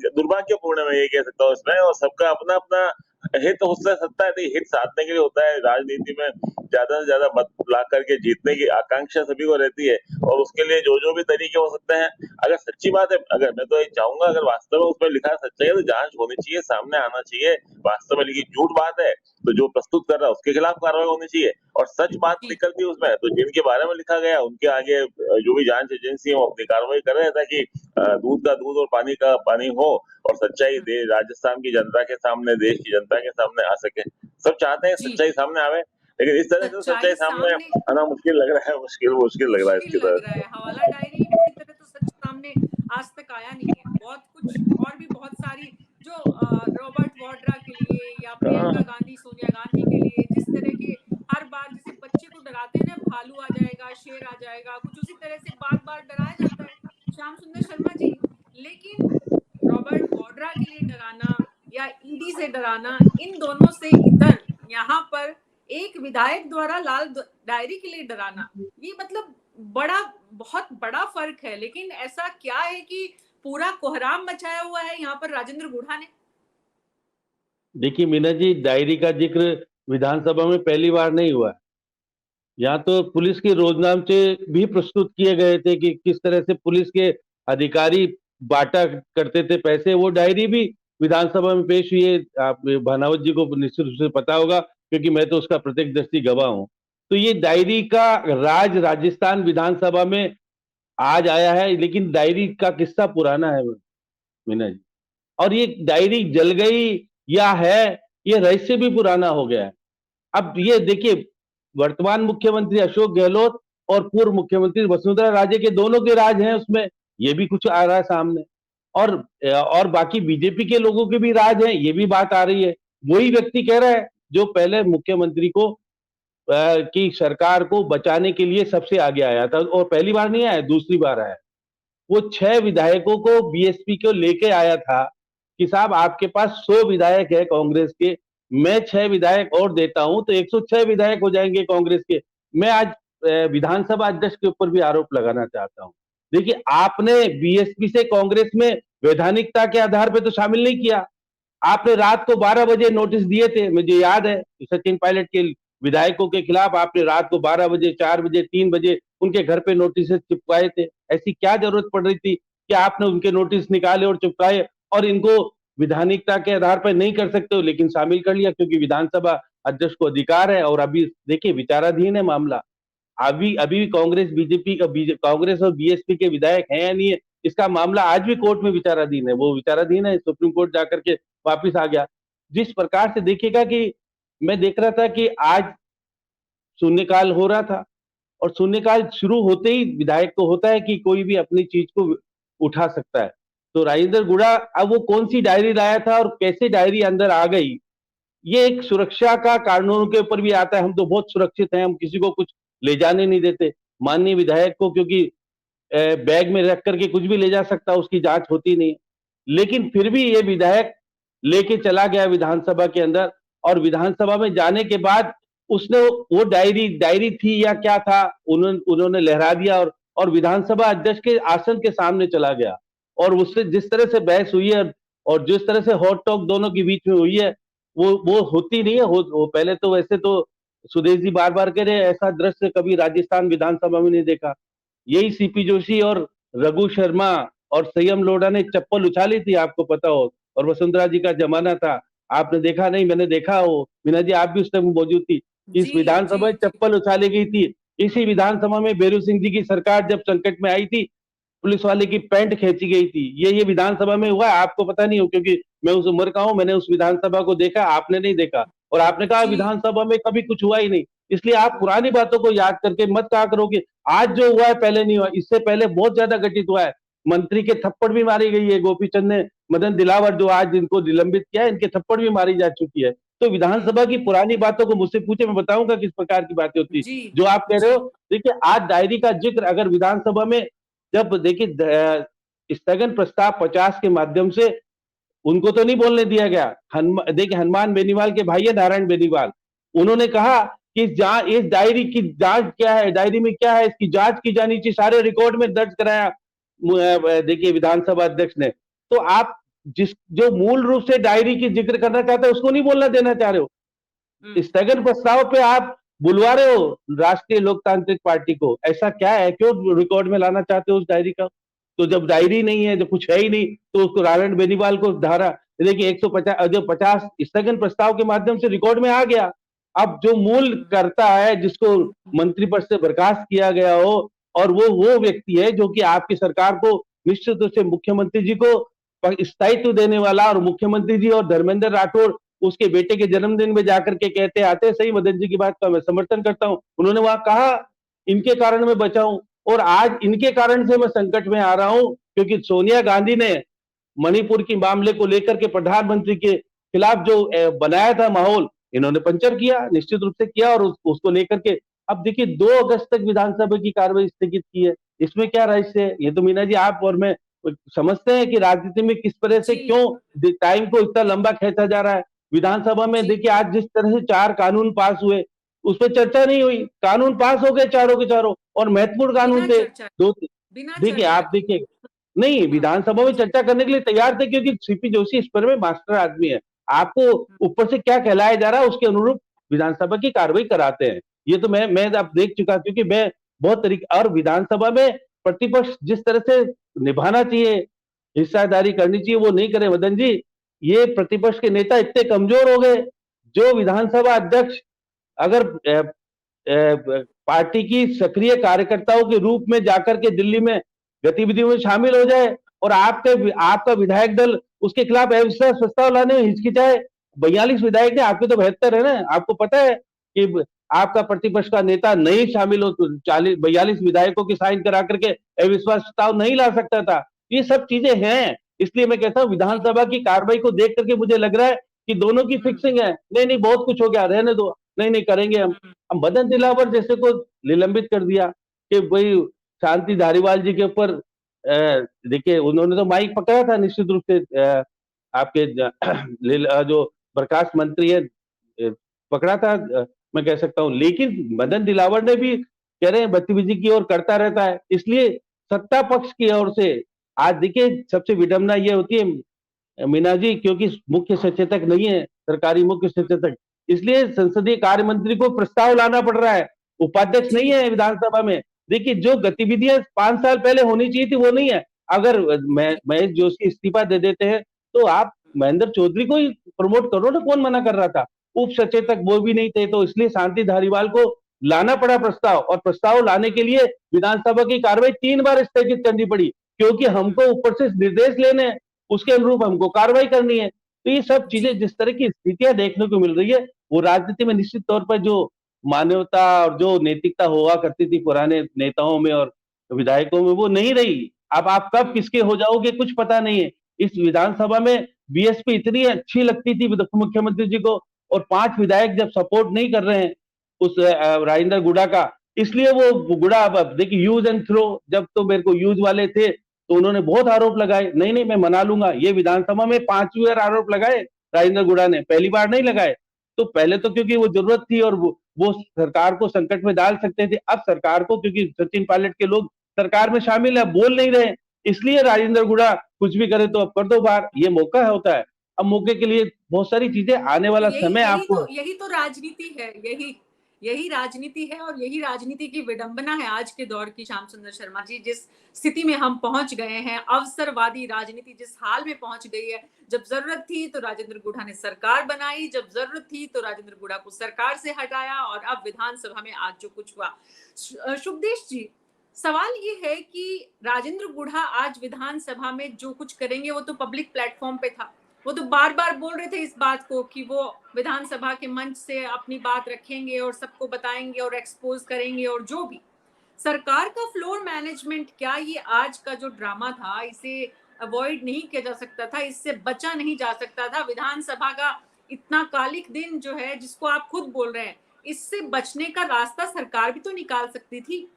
दुर्भाग्यपूर्ण मैं ये कह सकता हूँ इसमें, और सबका अपना अपना हित हो सकता है, तो हित साधने के लिए होता है। राजनीति में ज्यादा से ज्यादा मत ला करके जीतने की आकांक्षा सभी को रहती है, और उसके लिए जो जो भी तरीके हो सकते हैं, अगर सच्ची बात है, अगर मैं तो ये चाहूंगा अगर वास्तव में उसमें लिखा सच्चाई है तो जांच होनी चाहिए, सामने आना चाहिए, वास्तव में लिखी झूठ बात है तो जो प्रस्तुत कर रहा है उसके खिलाफ कार्रवाई होनी चाहिए, और सच बात जी निकलती है उसमें तो जिनके बारे में लिखा गया उनके आगे जो भी जांच एजेंसी है वो अपनी कार्रवाई कर रहे हैं, ताकि दूध का दूध और पानी का पानी हो, और सच्चाई दे राजस्थान की जनता के सामने, देश की जनता के सामने आ सके। सब चाहते हैं जी सच्चाई सामने आवे, लेकिन इस तरह से सच्चाई सच्चाई सामने सामने आना मुश्किल लग रहा है, मुश्किल लग रहा है मुश्किल इसकी लग तरह रहा से। है। हवाला डायरी पूरी तरह तो सच सामने आज तक आया नहीं है। बहुत कुछ और भी बहुत सारी जो रॉबर्ट वाड्रा के लिए या प्रियंका हाँ, गांधी, सोनिया गांधी के लिए जिस तरह के हर बार जैसे बच्चे को डराते हैं ना, भालू आ जाएगा, शेर आ जाएगा, कुछ उसी तरह से बार-बार डराया जाता है श्याम सुंदर शर्मा जी। लेकिन रॉबर्ट वाड्रा के लिए डराना या ईडी से डराना, इन दोनों से इतर यहाँ पर एक विधायक द्वारा लाल डायरी के लिए डराना, ये मतलब बड़ा बहुत बड़ा फर्क है। लेकिन ऐसा क्या है कि पूरा कोहराम मचाया हुआ है यहाँ पर राजेंद्र गुढ़ा ने? देखिए मीना जी, डायरी का जिक्र विधानसभा में पहली बार नहीं हुआ। यहाँ तो पुलिस के रोजनामचे भी प्रस्तुत किए गए थे कि किस तरह से पुलिस के अधिकारी बांटा करते थे पैसे, वो डायरी भी विधानसभा में पेश हुई है। आप भानावत जी को निश्चित रूप से पता होगा क्योंकि मैं तो उसका प्रत्यक्षदर्शी गवाह हूँ। तो ये डायरी का राज राजस्थान विधानसभा में आज आया है, लेकिन डायरी का किस्सा पुराना है मीना जी, और ये डायरी जल गई या है, ये रहस्य भी पुराना हो गया है। अब ये देखिए, वर्तमान मुख्यमंत्री अशोक गहलोत और पूर्व मुख्यमंत्री वसुंधरा राजे के दोनों के राज हैं उसमें, ये भी कुछ आ रहा है सामने, और बाकी बीजेपी के लोगों के भी राज हैं, ये भी बात आ रही है। वही व्यक्ति कह रहा है जो पहले मुख्यमंत्री को की सरकार को बचाने के लिए सबसे आगे आया था, और पहली बार नहीं आया, दूसरी बार आया। वो 6 विधायकों को बीएसपी को लेके आया था कि साहब आपके पास 100 विधायक है कांग्रेस के, मैं 6 विधायक और देता हूं तो 106 विधायक हो जाएंगे कांग्रेस के। मैं आज विधानसभा अध्यक्ष के ऊपर भी आरोप लगाना चाहता हूं। देखिए, आपने बीएसपी से कांग्रेस में वैधानिकता के आधार पर तो शामिल नहीं किया। आपने रात को 12 बजे नोटिस दिए थे, मुझे याद है, सचिन पायलट के विधायकों के खिलाफ आपने रात को 12 बजे, 4 बजे, 3 बजे उनके घर पे नोटिस चिपकाए थे। ऐसी क्या जरूरत पड़ रही थी कि आपने उनके नोटिस निकाले और चिपकाए, और इनको विधानिकता के आधार पर नहीं कर सकते हो लेकिन शामिल कर लिया क्योंकि विधानसभा अध्यक्ष को अधिकार है। और अभी देखिए विचाराधीन है मामला, अभी अभी कांग्रेस बीजेपी का कांग्रेस और बीएसपी के विधायक हैं या नहीं है, इसका मामला आज भी कोर्ट में विचाराधीन है। वो विचाराधीन है, सुप्रीम कोर्ट जाकर के वापिस आ गया। जिस प्रकार से देखिएगा कि मैं देख रहा था कि आज शून्यकाल हो रहा था, और शून्यकाल शुरू होते ही विधायक को होता है कि कोई भी अपनी चीज को उठा सकता है। तो राजेंद्र गुढ़ा अब वो कौन सी डायरी लाया था और कैसे डायरी अंदर आ गई, ये एक सुरक्षा का कानून के ऊपर भी आता है। हम तो बहुत सुरक्षित हैं, हम किसी को कुछ ले जाने नहीं देते। माननीय विधायक को क्योंकि बैग में रख करके कुछ भी ले जा सकता, उसकी जांच होती नहीं। लेकिन फिर भी ये विधायक लेके चला गया विधानसभा के अंदर, और विधानसभा में जाने के बाद उसने वो डायरी थी या क्या था, उन्होंने लहरा दिया और विधानसभा अध्यक्ष के आसन के सामने चला गया। और उससे जिस तरह से बहस हुई है और जिस तरह से हॉट टॉक दोनों के बीच में हुई है, वो होती नहीं है। वो पहले तो वैसे तो सुदेश जी बार बार कह रहे हैं, ऐसा दृश्य कभी राजस्थान विधानसभा में नहीं देखा। यही सीपी जोशी और रघु शर्मा और संयम लोढ़ा ने चप्पल उछाली थी, आपको पता हो, और वसुंधरा जी का जमाना था। आपने देखा नहीं, मैंने देखा हो, मीना जी आप भी उस टाइम मौजूद थी। इस जी विधानसभा जी में जी चप्पल उछाली गई थी। इसी विधानसभा में बेरू सिंह जी की सरकार जब संकट में आई थी, पुलिस वाले की पैंट खींची गई थी। ये विधानसभा में हुआ है, आपको पता नहीं हो, क्योंकि मैं उस उम्र का हूं, मैंने उस विधानसभा को देखा, आपने नहीं देखा। और आपने कहा जी विधानसभा में कभी कुछ हुआ ही नहीं। इसलिए आप पुरानी बातों को याद करके मत कहा करो कि आज जो हुआ है पहले नहीं हुआ। इससे पहले बहुत ज्यादा घटित हुआ है। मंत्री के थप्पड़ भी मारी गई है। गोपीचंद ने मदन दिलावर जो आज जिनको निलंबित किया है, इनके थप्पड़ भी मारी जा चुकी है। तो विधानसभा की पुरानी बातों को मुझसे पूछे, मैं बताऊंगा किस प्रकार की बातें होती। जी जो आप कह रहे जी हो, देखिए आज डायरी का जिक्र अगर विधानसभा में, जब देखिए स्थगन प्रस्ताव 50 के माध्यम से उनको तो नहीं बोलने दिया गया। देखिए हनुमान बेनीवाल के भाई है नारायण बेनीवाल, उन्होंने कहा कि इस डायरी की जांच क्या है, डायरी में क्या है, इसकी जांच की जानी चाहिए, सारे रिकॉर्ड में दर्ज कराया देखिए विधानसभा अध्यक्ष ने। तो आप जो मूल रूप से डायरी की जिक्र करना चाहते हो उसको नहीं बोलना देना चाह रहे हो। स्थगन प्रस्ताव पे आप बुलवा रहे हो राष्ट्रीय लोकतांत्रिक पार्टी को। ऐसा क्या है, क्यों रिकॉर्ड में लाना चाहते हो उस डायरी का? तो जब डायरी नहीं है, जब कुछ है ही नहीं, तो उसको नारायण बेनीवाल को धारा देखिए 150 जो 50 स्थगन प्रस्ताव के माध्यम से रिकॉर्ड में आ गया। अब जो मूल करता है, जिसको मंत्री पद से बर्खास्त किया गया हो, और वो व्यक्ति है जो कि आपकी सरकार को निश्चित रूप से मुख्यमंत्री जी को स्थायित्व देने वाला, और मुख्यमंत्री जी और धर्मेंद्र राठौड़ उसके बेटे के जन्मदिन में जाकर के कहते आते हैं, सही मदन जी की बात का मैं समर्थन करता हूं। उन्होंने वहां कहा इनके कारण मैं बचा हूं, और आज इनके कारण से मैं संकट में आ रहा हूं, क्योंकि सोनिया गांधी ने मणिपुर के मामले को लेकर के प्रधानमंत्री के खिलाफ जो बनाया था माहौल, इन्होंने पंचर किया, निश्चित रूप से किया, और उसको लेकर के अब देखिए 2 अगस्त तक विधानसभा की कार्रवाई स्थगित की है। इसमें क्या रहस्य है? ये तो मीना जी आप और मैं समझते हैं कि राजनीति में किस तरह से जी क्यों टाइम को इतना लंबा खींचा जा रहा है। विधानसभा में जी देखिए आज जिस तरह से 4 कानून पास हुए, उस पर चर्चा नहीं हुई। कानून पास हो गए चारों के चारों, और महत्वपूर्ण कानून बिना थे चर्चा दो। बिना देखिए चर्चा आप के देखिए, नहीं हाँ विधानसभा में जी चर्चा करने के लिए तैयार थे, क्योंकि सीपी जोशी इस पर में मास्टर आदमी है। आपको ऊपर से क्या कहलाया जा रहा है उसके अनुरूप विधानसभा की कार्रवाई कराते हैं। ये तो मैं अब देख चुका, क्योंकि मैं बहुत तरीके, और विधानसभा में प्रतिपक्ष जिस तरह से निभाना चाहिए, हिस्सादारी करनी चाहिए, वो नहीं करे मदन जी। ये प्रतिपक्ष के नेता इतने कमजोर हो गए, जो विधानसभा अध्यक्ष अगर पार्टी की सक्रिय कार्यकर्ताओं के रूप में जाकर के दिल्ली में गतिविधियों में शामिल हो जाए, और आपका विधायक दल उसके खिलाफ अविश्वास प्रस्ताव लाने में हिचकिचाए। 42 विधायक है, आपके तो 72 है ना। आपको पता है कि आपका प्रतिपक्ष का नेता नहीं शामिल हो तो 42 विधायकों की साइन करा करके अविश्वास प्रस्ताव नहीं ला सकता था। ये सब चीजें हैं। इसलिए मैं कहता हूं विधानसभा की कार्रवाई को देख करके मुझे लग रहा है कि दोनों की फिक्सिंग है। नहीं बहुत कुछ हो गया, रहने दो, नहीं करेंगे हम। मदन दिलावर जैसे को निलंबित कर दिया कि भाई शांति धारीवाल जी के ऊपर देखिए उन्होंने तो माइक पकड़ा था, निश्चित रूप से आपके जो बर्खास्त मंत्री है पकड़ा था, मैं कह सकता हूं। लेकिन मदन दिलावर ने भी कह रहे हैं बदतमीजी की ओर करता रहता है। इसलिए सत्ता पक्ष की ओर से आज देखिए सबसे विडंबना ये होती है मीना जी, क्योंकि मुख्य सचेतक नहीं है, सरकारी मुख्य सचेतक, इसलिए संसदीय कार्य मंत्री को प्रस्ताव लाना पड़ रहा है। उपाध्यक्ष नहीं है विधानसभा में। देखिए जो गतिविधियां 5 साल पहले होनी चाहिए थी वो नहीं है। अगर महेश जोशी इस्तीफा दे देते हैं तो आप महेंद्र चौधरी को ही प्रमोट करो ना, कौन मना कर रहा था? उप सचेतक वो भी नहीं थे, तो इसलिए शांति धारीवाल को लाना पड़ा प्रस्ताव, और प्रस्ताव लाने के लिए विधानसभा की कार्रवाई 3 बार स्थगित करनी पड़ी, क्योंकि हमको ऊपर से निर्देश लेने हैं, उसके अनुरूप हमको कार्रवाई करनी है। तो ये सब चीजें, जिस तरह की स्थितियां देखने को मिल रही है, वो राजनीति में निश्चित तौर पर जो मानवता और जो नैतिकता हुआ करती थी पुराने नेताओं में और विधायकों में, वो नहीं रही। अब आप कब किसके हो जाओगे कुछ पता नहीं है। इस विधानसभा में बीएसपी इतनी अच्छी लगती थी मुख्यमंत्री जी को, और 5 विधायक जब सपोर्ट नहीं कर रहे हैं उस राजेंद्र गुड़ा का, इसलिए वो गुड़ा अब देखिए यूज एंड थ्रो, जब तो मेरे को यूज वाले थे तो उन्होंने बहुत आरोप लगाए, नहीं मैं मना लूंगा। ये विधानसभा में 5वीं बार आरोप लगाए राजेंद्र गुड़ा ने, पहली बार नहीं लगाए। तो पहले तो क्योंकि वो जरूरत थी और वो सरकार को संकट में डाल सकते थे। अब सरकार को, क्योंकि सचिन पायलट के लोग सरकार में शामिल है, बोल नहीं रहे, इसलिए राजेंद्र गुड़ा कुछ भी करे तो अब कर दो बाहर, ये मौका होता है। अब मौके के लिए बहुत सारी चीजें आने वाला समय आपको यही तो राजनीति है, यही राजनीति है और यही राजनीति की विडंबना है आज के दौर की। श्याम सुंदर शर्मा जी, जिस स्थिति में हम पहुंच गए हैं, अवसरवादी राजनीति जिस हाल में पहुंच गई है, जब जरूरत थी तो राजेंद्र गुढ़ा ने सरकार बनाई, जब जरूरत थी तो राजेंद्र गुढ़ा को सरकार से हटाया, और अब विधानसभा में आज जो कुछ हुआ। शुभदेश जी, सवाल ये है कि राजेंद्र गुढ़ा आज विधानसभा में जो कुछ करेंगे वो तो पब्लिक प्लेटफॉर्म पे था, वो तो बार बार बोल रहे थे इस बात को कि वो विधानसभा के मंच से अपनी बात रखेंगे और सबको बताएंगे और एक्सपोज करेंगे, और जो भी सरकार का फ्लोर मैनेजमेंट, क्या ये आज का जो ड्रामा था इसे अवॉइड नहीं किया जा सकता था, इससे बचा नहीं जा सकता था? विधानसभा का इतना कालिक दिन जो है, जिसको आप खुद बोल रहे हैं, इससे बचने का रास्ता सरकार भी तो निकाल सकती थी।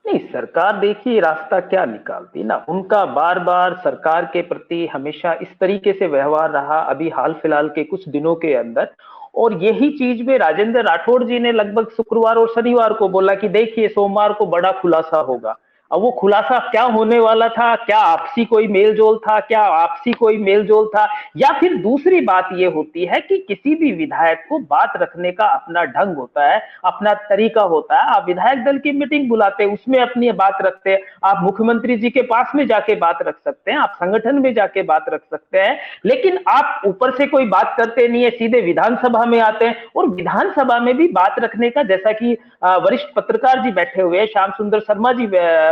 नहीं, सरकार देखिए रास्ता क्या निकालती ना, उनका बार बार सरकार के प्रति हमेशा इस तरीके से व्यवहार रहा अभी हाल फिलहाल के कुछ दिनों के अंदर। और यही चीज में राजेंद्र राठौड़ जी ने लगभग शुक्रवार और शनिवार को बोला कि देखिए सोमवार को बड़ा खुलासा होगा। अब वो खुलासा क्या होने वाला था, क्या आपसी कोई मेलजोल था, क्या आपसी कोई मेलजोल था, या फिर दूसरी बात ये होती है कि किसी भी विधायक को बात रखने का अपना ढंग होता है, अपना तरीका होता है। आप विधायक दल की मीटिंग बुलाते हैं, उसमें अपनी बात रखते हैं, आप मुख्यमंत्री जी के पास में जाके बात रख सकते हैं, आप संगठन में जाके बात रख सकते हैं, लेकिन आप ऊपर से कोई बात करते नहीं है, सीधे विधानसभा में आते हैं। और विधानसभा में भी बात रखने का, जैसा कि वरिष्ठ पत्रकार जी बैठे हुए हैं, श्याम सुंदर शर्मा जी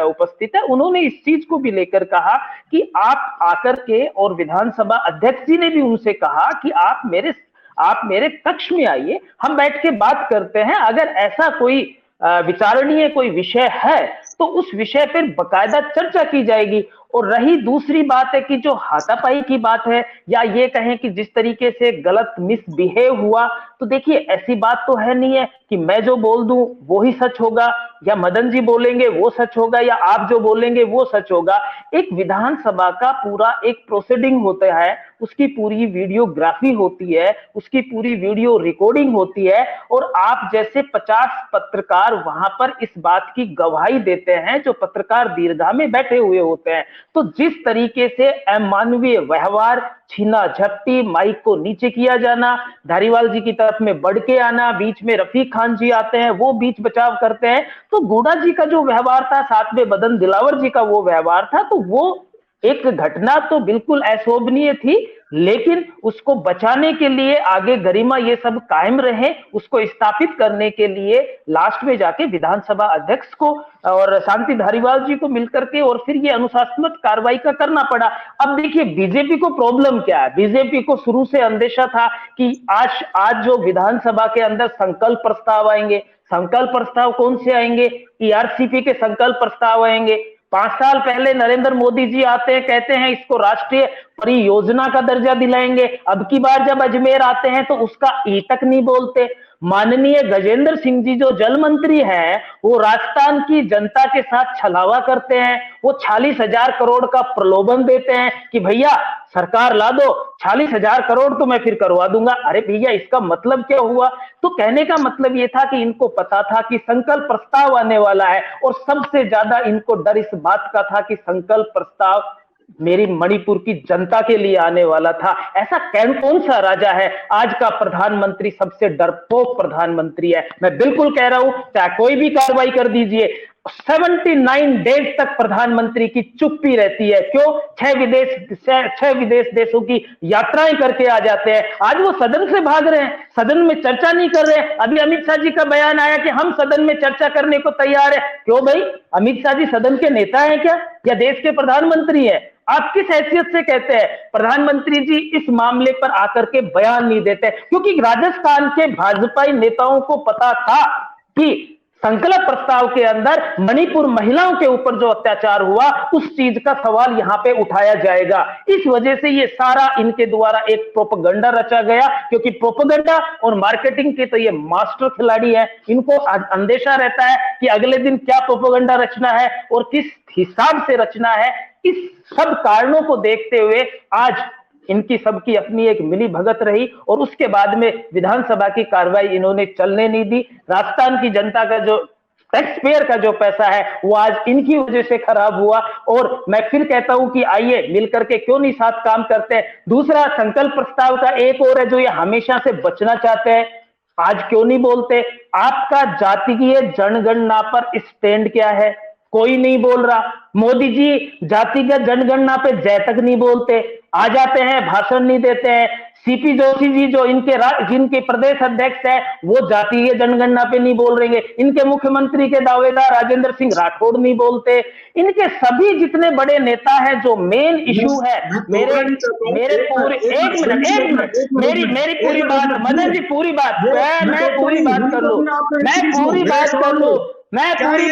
उपस्थित है, उन्होंने इस चीज को भी लेकर कहा कि आप आकर के, और विधानसभा अध्यक्ष जी ने भी उनसे कहा कि आप मेरे कक्ष में आइए, हम बैठ के बात करते हैं, अगर ऐसा कोई विचारणीय कोई विषय है तो उस विषय पर बकायदा चर्चा की जाएगी। और रही दूसरी बात है कि जो हाथापाई की बात है, या ये कहें कि जिस तरीके से गलत मिसबिहेव हुआ, तो देखिए ऐसी बात तो है नहीं है कि मैं जो बोल दूं वो ही सच होगा, या मदन जी बोलेंगे वो सच होगा, या आप जो बोलेंगे वो सच होगा। एक विधानसभा का पूरा एक प्रोसीडिंग होता है, उसकी पूरी वीडियोग्राफी होती है, उसकी पूरी वीडियो रिकॉर्डिंग होती है, और आप जैसे 50 पत्रकार वहां पर इस बात की गवाही देते हैं, जो पत्रकार दीर्घा में बैठे हुए होते हैं। तो जिस तरीके से अमानवीय व्यवहार, छीना झपटी, माइक को नीचे किया जाना, धारीवाल जी की तरफ में बढ़ के आना, बीच में रफीक खान जी आते हैं, वो बीच बचाव करते हैं, तो गुड़ा जी का जो व्यवहार था, साथ में बदन दिलावर जी का वो व्यवहार था, तो वो एक घटना तो बिल्कुल अशोभनीय थी, लेकिन उसको बचाने के लिए आगे गरिमा ये सब कायम रहे, उसको स्थापित करने के लिए लास्ट में जाके विधानसभा अध्यक्ष को और शांति धारीवाल जी को मिलकर के और फिर ये अनुशासनात्मक कार्रवाई का करना पड़ा। अब देखिए बीजेपी को प्रॉब्लम क्या है, बीजेपी को शुरू से अंदेशा था कि आज जो विधानसभा के अंदर संकल्प प्रस्ताव आएंगे, संकल्प प्रस्ताव कौन से आएंगे, ईआरसीपी के संकल्प प्रस्ताव आएंगे। 5 साल पहले नरेंद्र मोदी जी आते हैं, कहते हैं इसको राष्ट्रीय परियोजना का दर्जा दिलाएंगे। अब की बार जब अजमेर आते हैं तो उसका ई तक नहीं बोलते। माननीय गजेंद्र सिंह जी जो जल मंत्री हैं, वो राजस्थान की जनता के साथ छलावा करते हैं, वो 46,000 करोड़ का प्रलोभन देते हैं कि भैया सरकार ला दो, 46,000 करोड़ तो मैं फिर करवा दूंगा। अरे भैया इसका मतलब क्या हुआ? तो कहने का मतलब ये था कि इनको पता था कि संकल्प प्रस्ताव आने वाला है, और सबसे ज्यादा इनको डर इस बात का था कि संकल्प प्रस्ताव मेरी मणिपुर की जनता के लिए आने वाला था। ऐसा कौन सा राजा है? आज का प्रधानमंत्री सबसे डरपोक प्रधानमंत्री है। मैं बिल्कुल कह रहा हूं, चाहे कोई भी कार्रवाई कर दीजिए, 79 डेज तक प्रधानमंत्री की चुप्पी रहती है। क्यों? 6 विदेश देशों की यात्राएं करके आ जाते हैं। आज वो सदन से भाग रहे हैं, सदन में चर्चा नहीं कर रहे हैं। अभी अमित शाह जी का बयान आया कि हम सदन में चर्चा करने को तैयार है। क्यों भाई? अमित शाह जी सदन के नेता हैं क्या, या देश के प्रधानमंत्री है? आप किस हैसियत से कहते हैं? प्रधानमंत्री जी इस मामले पर आकर के बयान नहीं देते, क्योंकि राजस्थान के भाजपाई नेताओं को पता था कि संकल्प प्रस्ताव के अंदर मणिपुर महिलाओं के ऊपर जो अत्याचार हुआ, उस चीज का सवाल यहां पे उठाया जाएगा। इस वजह से ये सारा इनके द्वारा एक प्रोपेगेंडा रचा गया, क्योंकि प्रोपेगेंडा और मार्केटिंग के तो ये मास्टर खिलाड़ी हैं। इनको अंदेशा रहता है कि अगले दिन क्या प्रोपेगेंडा रचना है और किस हिसाब से रचना है। इस सब कारणों को देखते हुए आज इनकी सबकी अपनी एक मिली भगत रही, और उसके बाद में विधानसभा की कार्रवाई इन्होंने चलने नहीं दी। राजस्थान की जनता का जो टैक्स पेयर का जो पैसा है वो आज इनकी वजह से खराब हुआ। और मैं फिर कहता हूं कि आइए मिलकर के क्यों नहीं साथ काम करते हैं। दूसरा संकल्प प्रस्ताव का एक और है जो ये हमेशा से बचना चाहते हैं, आज क्यों नहीं बोलते? आपका जातीय जनगणना पर स्टैंड क्या है? कोई नहीं बोल रहा। मोदी जी जातिगत जनगणना पे जय तक नहीं बोलते, आ जाते हैं भाषण नहीं देते हैं। सीपी जोशी जी जो जिनके प्रदेश अध्यक्ष है वो जातीय जनगणना पे नहीं बोल रहे हैं। इनके मुख्यमंत्री के दावेदार राजेंद्र सिंह राठौड़ नहीं बोलते। इनके सभी जितने बड़े नेता हैं जो मेन इशू है, मेरे पूरे एक मिनट मेरी पूरी बात, मदन जी पूरी बात, मैं पूरी बात कर लूं, मैं पूरी बात कर लूं, नहीं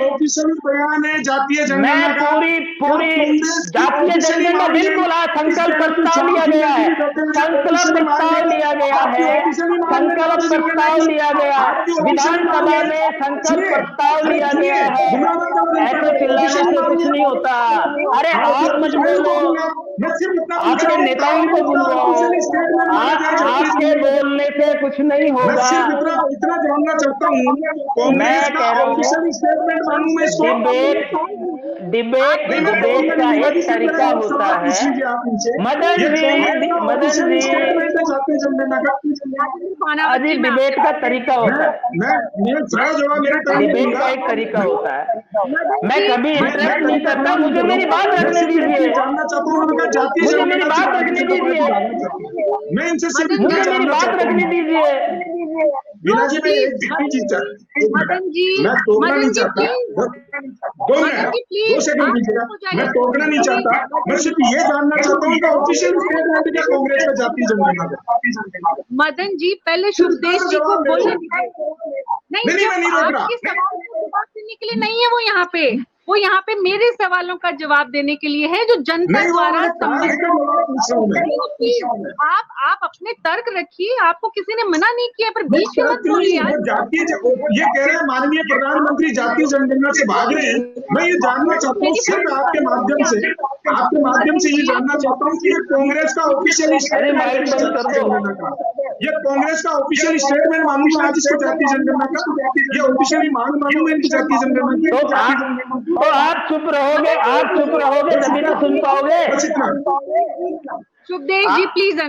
ऑफिशियल बयान है जातीय जनगणना मैं पूरी जातीय जनगणना बिल्कुल आज संकल्प प्रस्ताव लिया गया है, संकल्प प्रस्ताव लिया गया है, संकल्प प्रस्ताव लिया गया, विधानसभा में संकल्प प्रस्ताव लिया गया है। ऐसे चिल्लाने से कुछ नहीं होता। अरे आप मत बोलो, आपके नेताओं को बुलवाओ, आपके बोलने से कुछ नहीं होगा। इतना जानना चाहता हूँ, कांग्रेस का ऑफिशियल स्टेटमेंट मानूं मैं इसको? डिबेट का एक तरीका होता है मदन जी, अजी डिबेट का तरीका होता है, डिबेट का एक तरीका होता है। मैं कभी इंटरेस्ट नहीं करता, मुझे मेरी बात रखने दीजिए, जानना चाहता हूँ उनका जातीय मुझे मेरी बात रखने दीजिए, मैं इनसे सिर्फ मुझे मेरी बात रखने दीजिए। मीना जी मैं एक चीज चाहता, मैं टोकना नहीं चाहता, 2 सेकंड दीजिएगा, मैं टोकना नहीं चाहता, मैं सिर्फ ये जानना चाहता हूँ कि ऑफिशियल स्टेटमेंट क्या कांग्रेस का जातीय जनगणना का? मदन जी पहले शुभदेव जी को बोलने नहीं, मैं नहीं रोक रहा। आपके सवाल का जवाब देने के लिए नहीं है वो यहाँ पे, वो यहाँ पे मेरे सवालों का जवाब देने के लिए है जो जनता द्वारा आप अपने तर्क रखिए, आपको किसी ने मना नहीं किया, पर बीच में मत बोलिए। ये कह रहे हैं माननीय प्रधानमंत्री जातीय जनगणना से भाग रहे हैं। मैं ये जानना चाहता हूँ सिर्फ आपके माध्यम से ये जानना चाहता हूँ कि ये कांग्रेस का ऑफिशियल ये कांग्रेस का ऑफिशियल स्टेटमेंट मानूंगा आज इसको जातीय जनगणना का, ये ऑफिशियली मानूंगा इनकी जातीय जनगणना की। तो आप चुप रहोगे तभी ना सुन पाओगे। सुखदेव जी प्लीज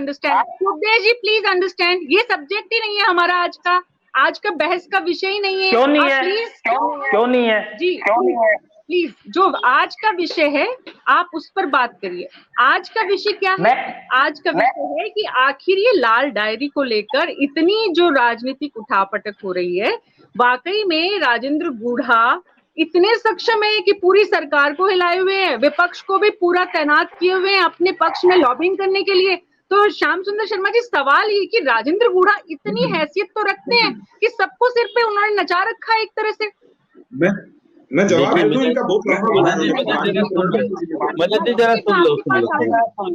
अंडरस्टैंड, ये सब्जेक्ट ही नहीं है हमारा आज का बहस का विषय ही नहीं है। क्यों नहीं है? क्यों नहीं है जी प्लीज, जो आज का विषय है आप उस पर बात करिए। आज का विषय क्या है? आज का विषय है कि आखिर ये लाल डायरी को लेकर इतनी जो राजनीतिक उठापटक हो रही है, वाकई में राजेंद्र गूढ़ा इतने सक्षम है कि पूरी सरकार को हिलाए हुए हैं, विपक्ष को भी पूरा तैनात किए हुए हैं अपने पक्ष में लॉबिंग करने के लिए। तो श्याम सुंदर शर्मा जी, सवाल ये कि राजेंद्र गूढ़ा इतनी हैसियत तो रखते हैं कि सबको सिर पे उन्होंने नचा रखा है एक तरह से। मैं जवाब दे दूं, इनका बहुत लंबा मदन जी जरा सुन लो।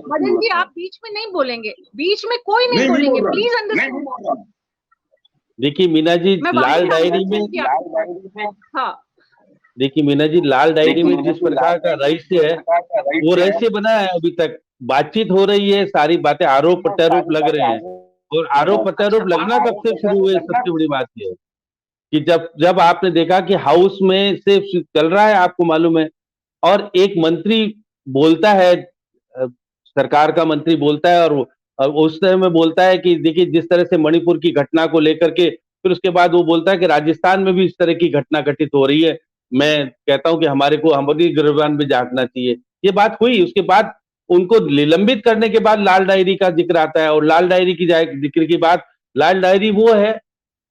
मदन जी आप बीच में नहीं बोलेंगे, बीच में कोई नहीं बोलेंगे, प्लीज अंडरस्टैंड। देखिए मीना जी, लाल डायरी में, हाँ देखिए मीना जी, लाल डायरी में जिस प्रकार का रहस्य है वो रहस्य बना है। अभी तक बातचीत हो रही है, सारी बातें आरोप प्रत्यारोप लग रहे हैं, और आरोप प्रत्यारोप लगना कब से शुरू हुए, सबसे बड़ी बात यह है कि जब आपने देखा कि हाउस में से चल रहा है, आपको मालूम है, और एक मंत्री बोलता है, सरकार का मंत्री बोलता है, और उस तरह में बोलता है कि देखिए जिस तरह से मणिपुर की घटना को लेकर के, फिर उसके बाद वो बोलता है कि राजस्थान में भी इस तरह की घटना घटित हो रही है। मैं कहता हूं कि हमारी गिरफ्तार में झांकना चाहिए। ये बात हुई, उसके बाद उनको निलंबित करने के बाद लाल डायरी का जिक्र आता है, और लाल डायरी की जिक्र की बात, लाल डायरी वो है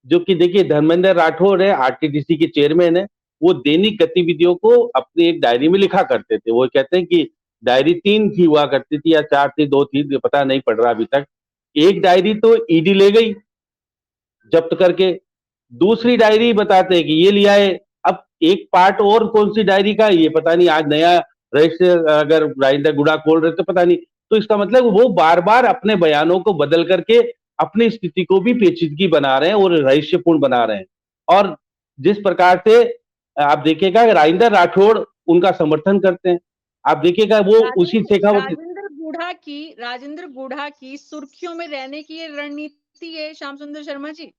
जो कि देखिए धर्मेंद्र राठौड़ है, आरटीडीसी के चेयरमैन है, वो दैनिक गतिविधियों को अपनी एक डायरी में लिखा करते थे। वो कहते हैं कि डायरी 3 थी हुआ करती थी या 4 थी, 2 थी, पता नहीं पड़ रहा अभी तक। एक डायरी तो ईडी ले गई जब्त करके, दूसरी डायरी बताते हैं कि ये लिया है। अब एक पार्ट और कौन सी डायरी का, ये पता नहीं, आज नया रजिस्टर अगर राजेंद्र गूढ़ा खोल रहे तो पता नहीं। तो इसका मतलब वो बार बार अपने बयानों को बदल करके अपनी स्थिति को भी पेचीदगी बना रहे हैं और रहस्यपूर्ण बना रहे हैं। और जिस प्रकार से आप देखिएगा राजेंद्र राठौड़ उनका समर्थन करते हैं, आप देखिएगा वो उसी शेखावत। राजेंद्र गूढ़ा की सुर्खियों में रहने की ये रणनीति है श्याम सुंदर शर्मा जी।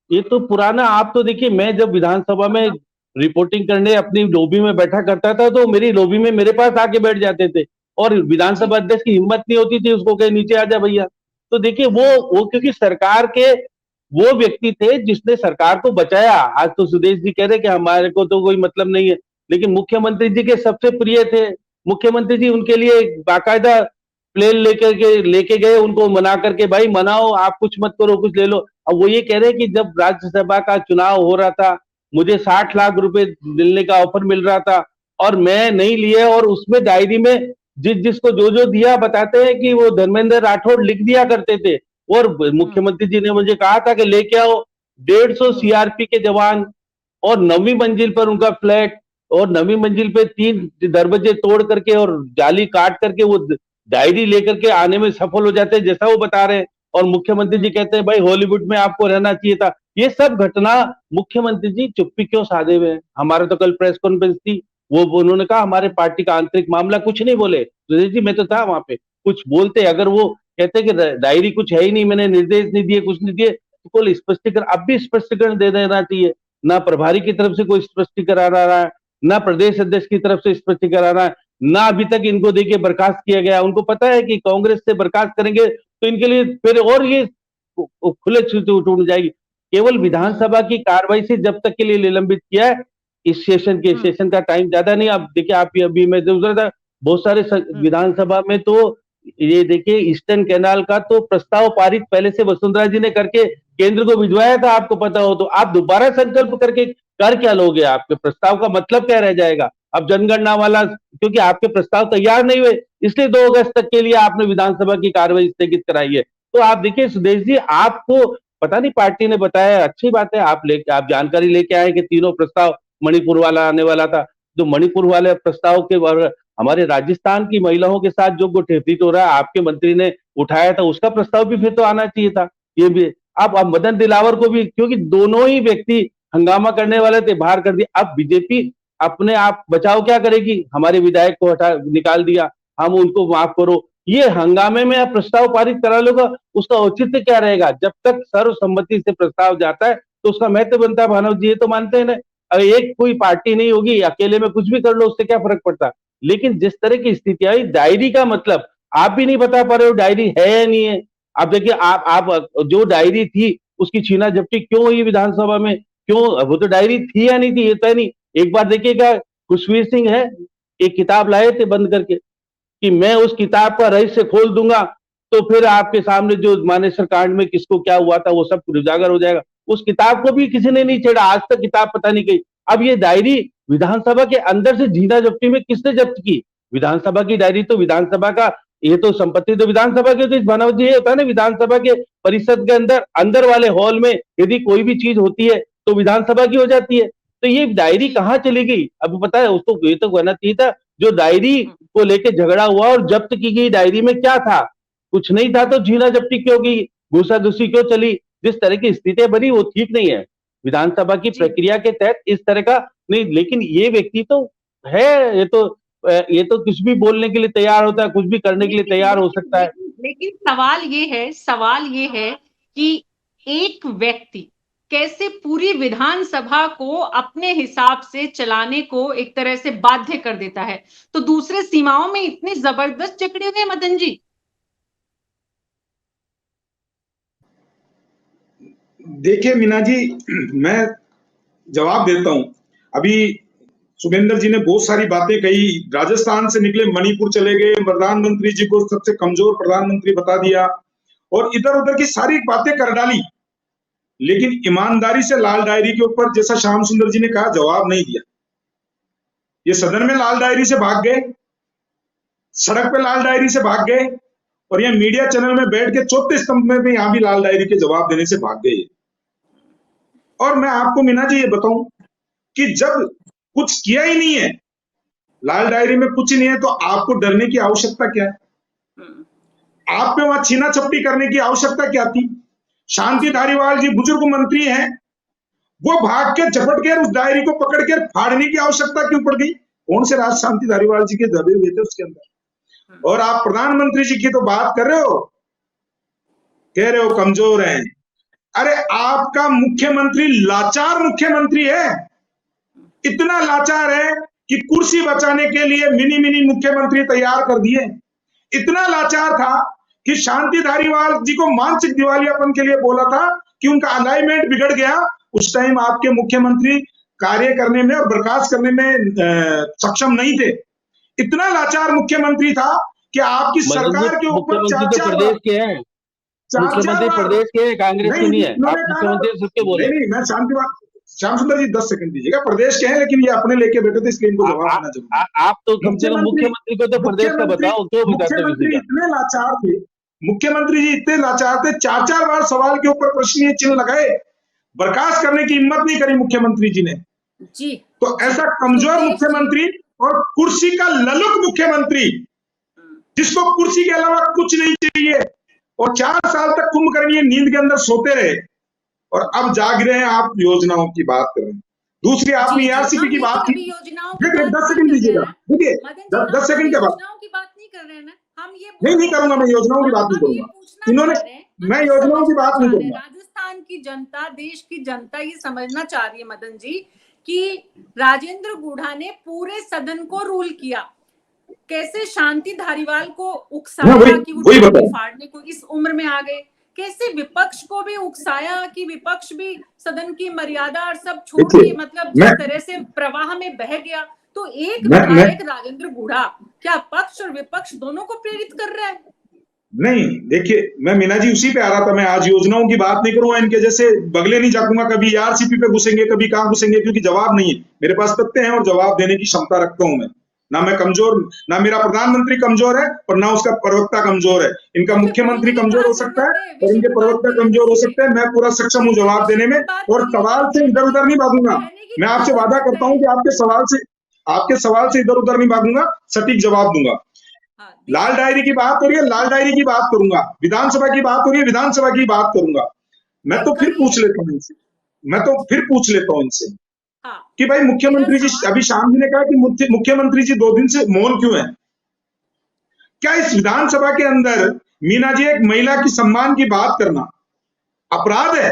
ये तो पुराना, आप तो देखिए, मैं जब विधानसभा में रिपोर्टिंग करने अपनी लॉबी में बैठा करता था तो मेरी लॉबी में मेरे पास आके बैठ जाते थे, और विधानसभा अध्यक्ष की हिम्मत नहीं होती थी उसको कहे नीचे आ जा भैया। तो देखिए वो क्योंकि सरकार के वो व्यक्ति थे जिसने सरकार को बचाया। आज तो सुदेश जी कह रहे कि हमारे को तो कोई मतलब नहीं है, लेकिन मुख्यमंत्री जी के सबसे प्रिय थे। मुख्यमंत्री जी उनके लिए बाकायदा प्लेन लेके गए, उनको मना करके, भाई मनाओ, आप कुछ मत करो, कुछ ले लो। अब वो ये कह रहे हैं कि जब राज्यसभा का चुनाव हो रहा था, मुझे 60 लाख रुपए मिलने का ऑफर मिल रहा था और मैं नहीं लिए, और उसमें डायरी में जिसको जो जो दिया बताते हैं कि वो धर्मेंद्र राठौड़ लिख दिया करते थे। और मुख्यमंत्री जी ने मुझे कहा था कि लेके आओ 150 सीआरपी के जवान, और 9वीं मंजिल पर उनका फ्लैट, और 9वीं मंजिल पे 3 दरवाजे तोड़ करके और जाली काट करके वो डायरी लेकर के आने में सफल हो जाते हैं, जैसा वो बता रहे हैं। और मुख्यमंत्री जी कहते हैं भाई हॉलीवुड में आपको रहना चाहिए था। ये सब घटना, मुख्यमंत्री जी चुप्पी क्यों साधे हुए हैं? हमारा तो कल प्रेस कॉन्फ्रेंस थी, वो उन्होंने कहा हमारे पार्टी का आंतरिक मामला, कुछ नहीं बोले। सुरेश जी मैं तो था वहां पे, कुछ बोलते, अगर वो कहते कि डायरी कुछ है ही नहीं, मैंने निर्देश नहीं दिए, कुछ नहीं दिए, तो कोई स्पष्टीकरण, अब भी स्पष्टीकरण दे देना चाहिए। ना प्रभारी की तरफ से कोई स्पष्टीकरण आ रहा है, ना प्रदेश अध्यक्ष की तरफ से स्पष्टीकरण आ रहा है, ना अभी तक इनको देखिए बर्खास्त किया गया। उनको पता है कि कांग्रेस से बर्खास्त करेंगे तो इनके लिए फिर और ये खुले टूट जाएगी। केवल विधानसभा की कार्रवाई से जब तक के लिए निलंबित किया है, इस सेशन का टाइम ज्यादा नहीं। अब देखिए, आप अभी मैं देख रहा था बहुत सारे विधानसभा में, तो ये देखिए ईस्टर्न कैनाल का तो प्रस्ताव पारित पहले से वसुंधरा जी ने करके केंद्र को भिजवाया था, आपको पता हो तो। आप दोबारा संकल्प करके कर क्या लोगे? आपके प्रस्ताव का मतलब क्या रह जाएगा? अब जनगणना वाला, क्योंकि आपके प्रस्ताव तैयार नहीं हुए, इसलिए 2 अगस्त तक के लिए आपने विधानसभा की कार्रवाई स्थगित कराई है। तो आप देखिए सुदेश जी, आपको पता नहीं पार्टी ने बताया, अच्छी बात है, आप जानकारी लेके आए कि तीनों प्रस्ताव, मणिपुर वाला आने वाला था, जो मणिपुर वाले प्रस्ताव के हमारे राजस्थान की महिलाओं के साथ जो गठबंधन हो रहा है, आपके मंत्री ने उठाया था, उसका प्रस्ताव भी फिर तो आना चाहिए था। ये भी अब मदन दिलावर को भी, क्योंकि दोनों ही व्यक्ति हंगामा करने वाले थे, बाहर कर दिया। अब बीजेपी अपने आप बचाव क्या करेगी? हमारे विधायक को निकाल दिया, हम उनको माफ करो, ये हंगामे में आप प्रस्ताव पारित करा लोगा, उसका औचित्य क्या रहेगा? जब तक सर्वसम्मति से प्रस्ताव जाता है तो उसका महत्व बनता है। भानव जी ये तो मानते हैं ना, अगर एक कोई पार्टी नहीं होगी, अकेले में कुछ भी कर लो, उससे क्या फर्क पड़ता? लेकिन जिस तरह की स्थिति आई, डायरी का मतलब आप भी नहीं बता पा रहे हो डायरी है या नहीं है। आप देखिए, आप जो डायरी थी उसकी छीना झपटी क्यों हुई विधानसभा में? क्यों? वो तो डायरी थी या नहीं थी ये तो नहीं। एक बार देखिएगा, खुशवीर सिंह है, एक किताब लाए थे बंद करके कि मैं उस किताब का रहस्य खोल दूंगा तो फिर आपके सामने जो मानेसर कांड में किसको क्या हुआ था वो सब उजागर हो जाएगा। उस किताब को भी किसी ने नहीं छेड़ा, आज तक किताब पता नहीं गई। अब ये डायरी विधानसभा के अंदर से झीना जब्ती में किसने जब्त की? विधानसभा की डायरी तो विधानसभा का, ये तो संपत्ति तो विधानसभा की। तो मानव जी ये होता है ना, विधानसभा के परिषद के अंदर वाले हॉल में यदि कोई भी चीज होती है तो विधानसभा की हो जाती है। तो ये डायरी कहाँ चली गई? अब पता है उसको, ये तो कहना चाहिए था जो डायरी को लेके झगड़ा हुआ और जब्त की गई डायरी में क्या था? कुछ नहीं था तो झीना जब्ती क्यों की? घूसा-घूसी क्यों चली? जिस तरह की स्थितियां बनी वो ठीक नहीं है। विधानसभा की प्रक्रिया के तहत इस तरह का नहीं। लेकिन ये व्यक्ति तो है, ये तो कुछ भी बोलने के लिए तैयार होता है, कुछ भी करने के लिए तैयार हो सकता है। लेकिन सवाल ये है कि एक व्यक्ति कैसे पूरी विधानसभा को अपने हिसाब से चलाने को एक तरह से बाध्य कर देता है, तो दूसरे सीमाओं में इतने जबरदस्त जकड़े हुए मदन जी। देखिए मीना जी, मैं जवाब देता हूं। अभी सुमेंद्र जी ने बहुत सारी बातें कही, राजस्थान से निकले मणिपुर चले गए, प्रधानमंत्री जी को सबसे कमजोर प्रधानमंत्री बता दिया और इधर उधर की सारी बातें कर डाली, लेकिन ईमानदारी से लाल डायरी के ऊपर, जैसा श्याम सुंदर जी ने कहा, जवाब नहीं दिया। ये सदन में लाल डायरी से भाग गए, सड़क पे लाल डायरी से भाग गए, और ये मीडिया चैनल में बैठ के चौथे स्तंभ में भी यहां भी लाल डायरी के जवाब देने से भाग गए। और मैं आपको मीना जी ये बताऊं कि जब कुछ किया ही नहीं है, लाल डायरी में कुछ नहीं है, तो आपको डरने की आवश्यकता क्या है? आप पे वहां छीना छपटी करने की आवश्यकता क्या थी? शांति धारीवाल जी बुजुर्ग मंत्री हैं, वो भाग के झपट के उस डायरी को पकड़ के फाड़ने की आवश्यकता क्यों पड़ गई? कौन से राज शांति धारीवाल जी के दबे हुए थे उसके अंदर? और आप प्रधानमंत्री जी की तो बात कर रहे हो, कह रहे हो कमजोर हैं, अरे आपका मुख्यमंत्री लाचार मुख्यमंत्री है, इतना लाचार है कि कुर्सी बचाने के लिए मिनी मिनी मुख्यमंत्री तैयार कर दिए। इतना लाचार था कि शांति धारीवाल जी को मानसिक दिवालियापन के लिए बोला था कि उनका अलाइनमेंट बिगड़ गया। उस टाइम आपके मुख्यमंत्री कार्य करने में और बर्खास्त करने में सक्षम नहीं थे। इतना लाचार मुख्यमंत्री था कि आपकी सरकार के ऊपर प्रदेश के हैं, मुख्यमंत्री प्रदेश के कांग्रेस के नहीं है, आप मुख्यमंत्री सबके बोले। नहीं, मैं श्याम सुंदर जी 10 सेकंड दीजिएगा। प्रदेश के हैं लेकिन ये अपने लेके बैठे थे, इसलिए इनको जवाब देना जरूरी। आप तो कम से कम मुख्यमंत्री को तो प्रदेश का बताओ, तो मुख्यमंत्री इतने लाचार थे, मुख्यमंत्री जी इतने लाचार थे, 4-4 बार सवाल के ऊपर प्रश्न चिन्ह लगाए, बर्खास्त करने की हिम्मत नहीं करी मुख्यमंत्री जी ने जी। तो ऐसा कमजोर मुख्यमंत्री और कुर्सी का ललुक मुख्यमंत्री, जिसको कुर्सी के अलावा कुछ नहीं चाहिए, और 4 साल तक कुंभकर्णीय नींद के अंदर सोते रहे, और अब जाग रहे हैं आप योजनाओं की बात कर रहे हैं। दूसरी आपने एआरसीपी की बात की, 10 सेकंड दीजिएगा, देखिए 10 सेकंड के बाद नहीं करूंगा, मैं योजनाओं की बात नहीं करूंगा। इन्होंने, मैं योजनाओं की बात नहीं करूंगा। राजस्थान की जनता, देश की जनता ये समझना चाह रही है मदन जी कि राजेंद्र गुढ़ा ने पूरे सदन को रूल किया, कैसे शांति धारीवाल को उकसाया कि वो फाड़ने को इस उम्र में आ गए, कैसे विपक्ष को भी उकसाया कि विपक्ष भी सदन की मर्यादा और सब छोड़ के मतलब जिस तरह से प्रवाह में बह गया। तो एक विधायक राजेंद्र गुढ़ा क्या पक्ष और विपक्ष दोनों को प्रेरित कर रहा है? नहीं, देखिए मैं मीना जी उसी पे आ रहा था। मैं आज योजनाओं की बात नहीं करूंगा, इनके जैसे बगले नहीं झाकूंगा, कभी आरसीपी पे घुसेंगे, कभी कहां घुसेंगे, क्योंकि जवाब नहीं है मेरे पास। तथ्य हैं और जवाब देने की क्षमता रखता हूं मैं। ना मैं कमजोर, ना मेरा प्रधानमंत्री कमजोर है और ना उसका प्रवक्ता कमजोर है। इनका मुख्यमंत्री कमजोर हो सकता है और इनके प्रवक्ता कमजोर हो सकते हैं। मैं पूरा सक्षम हूं जवाब देने में, और सवाल से इधर उधर नहीं भागूंगा। मैं आपसे वादा करता हूं कि आपके सवाल से इधर उधर नहीं भागूंगा, सटीक जवाब दूंगा। लाल डायरी की बात हो रही है, लाल डायरी की बात करूंगा। विधानसभा की बात हो रही है, विधानसभा की बात करूंगा। मैं तो फिर पूछ लेता हूं इनसे कि भाई मुख्यमंत्री जी, अभी शाम जी ने कहा कि मुख्यमंत्री जी 2 दिन से मौन क्यों है? क्या इस विधानसभा के अंदर मीना जी एक महिला की सम्मान की बात करना अपराध है?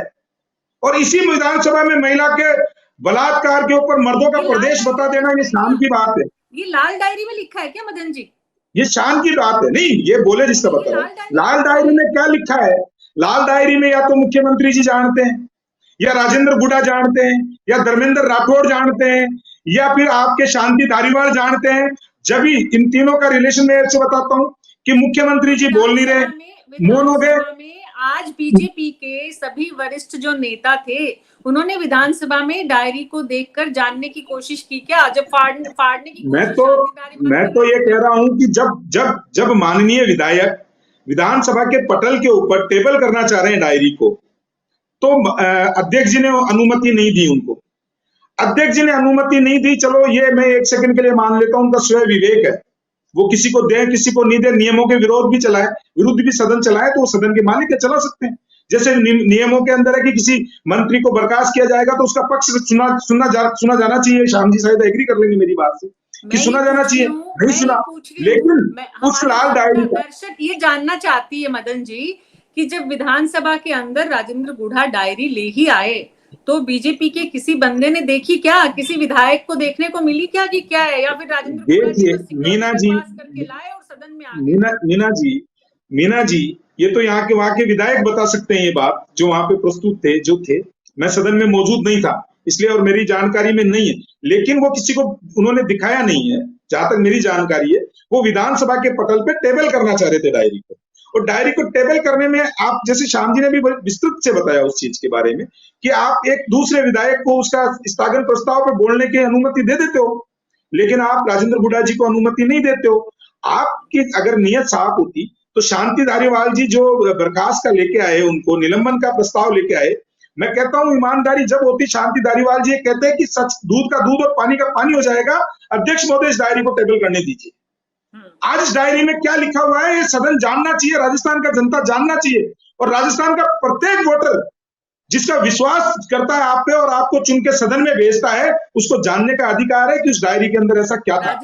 और इसी विधानसभा में महिला के बलात्कार के ऊपर मर्दों का प्रदेश बता देना, ये शाम की बात है। ये लाल डायरी में लिखा है क्या मदन जी? ये शान की बात है। नहीं, ये बोले जिसका बता रहा हूं। लाल डायरी में क्या लिखा है? लाल डायरी में या तो मुख्यमंत्री जी जानते हैं, या राजेंद्र गुढ़ा जानते हैं, या धर्मेंद्र राठौड़ जानते हैं, या फिर आपके शांति धारीवाल जानते हैं। जब भी इन तीनों का रिलेशन मैं आपसे बताता हूं कि मुख्यमंत्री जी बोल नहीं रहे, मौन हो गए। आज बीजेपी के सभी वरिष्ठ जो नेता थे, उन्होंने विधानसभा में डायरी को देखकर जानने की कोशिश की क्या? जब फाड़ने की मैं तो ये कह रहा हूं कि जब माननीय विधायक विधानसभा के पटल के ऊपर टेबल करना चाह रहे हैं डायरी को, तो अध्यक्ष जी ने अनुमति नहीं दी उनको। अध्यक्ष जी ने अनुमति नहीं दी, चलो ये मैं 1 सेकंड के लिए मान लेता हूं, उनका स्वयं विवेक है। वो किसी को दे किसी को नहीं दे, नियमों के विरुद्ध भी सदन चलाए तो वो सदन के मालिक है, चला सकते हैं। जैसे नियमों के अंदर है कि किसी मंत्री को बर्खास्त किया जाएगा तो उसका पक्ष सुना जाना चाहिए। श्याम जी शायद एग्री कर लेंगे मेरी बात से कि सुना जाना चाहिए। नहीं सुना, लेकिन उस लाल डायरी का दर्शक ये जानना चाहती है मदन जी कि जब विधानसभा के अंदर राजेंद्र गुढ़ा डायरी ले ही आए तो बीजेपी के किसी बंदे ने देखी क्या? किसी विधायक को देखने को मिली क्या कि क्या है? या फिर राजेंद्र मीना जी करके लाए और सदन में आ गए? मीना जी ये तो यहाँ के वहां के विधायक बता सकते हैं ये बात, जो वहां पे प्रस्तुत थे, जो थे। मैं सदन में मौजूद नहीं था इसलिए, और मेरी जानकारी में नहीं है, लेकिन वो किसी को उन्होंने दिखाया नहीं है। जहां तक मेरी जानकारी है, वो विधानसभा के पटल पे टेबल करना चाह रहे थे डायरी को, और डायरी को टेबल करने में आप, जैसे श्याम जी ने भी विस्तृत से बताया उस चीज के बारे में, कि आप एक दूसरे विधायक को उसका स्थगन प्रस्ताव पे बोलने की अनुमति दे देते हो, लेकिन आप राजेंद्र गुढ़ा जी को अनुमति नहीं देते हो। आपकी अगर नीयत साफ होती तो शांति धारीवाल जी जो बर्खास्त का लेके आए, उनको निलंबन का प्रस्ताव लेके आए, मैं कहता हूं ईमानदारी जब होती, शांति धारीवाल जी कहते हैं कि सच दूध का दूध और पानी का पानी हो जाएगा, अध्यक्ष महोदय इस डायरी को टेबल करने दीजिए। आज इस डायरी में क्या लिखा हुआ है ये सदन जानना चाहिए, राजस्थान का जनता जानना चाहिए, और राजस्थान का प्रत्येक वोटर जिसका विश्वास करता है आप पे और आपको चुन के सदन में भेजता है, उसको जानने का अधिकार है कि उस डायरी के अंदर ऐसा क्या था।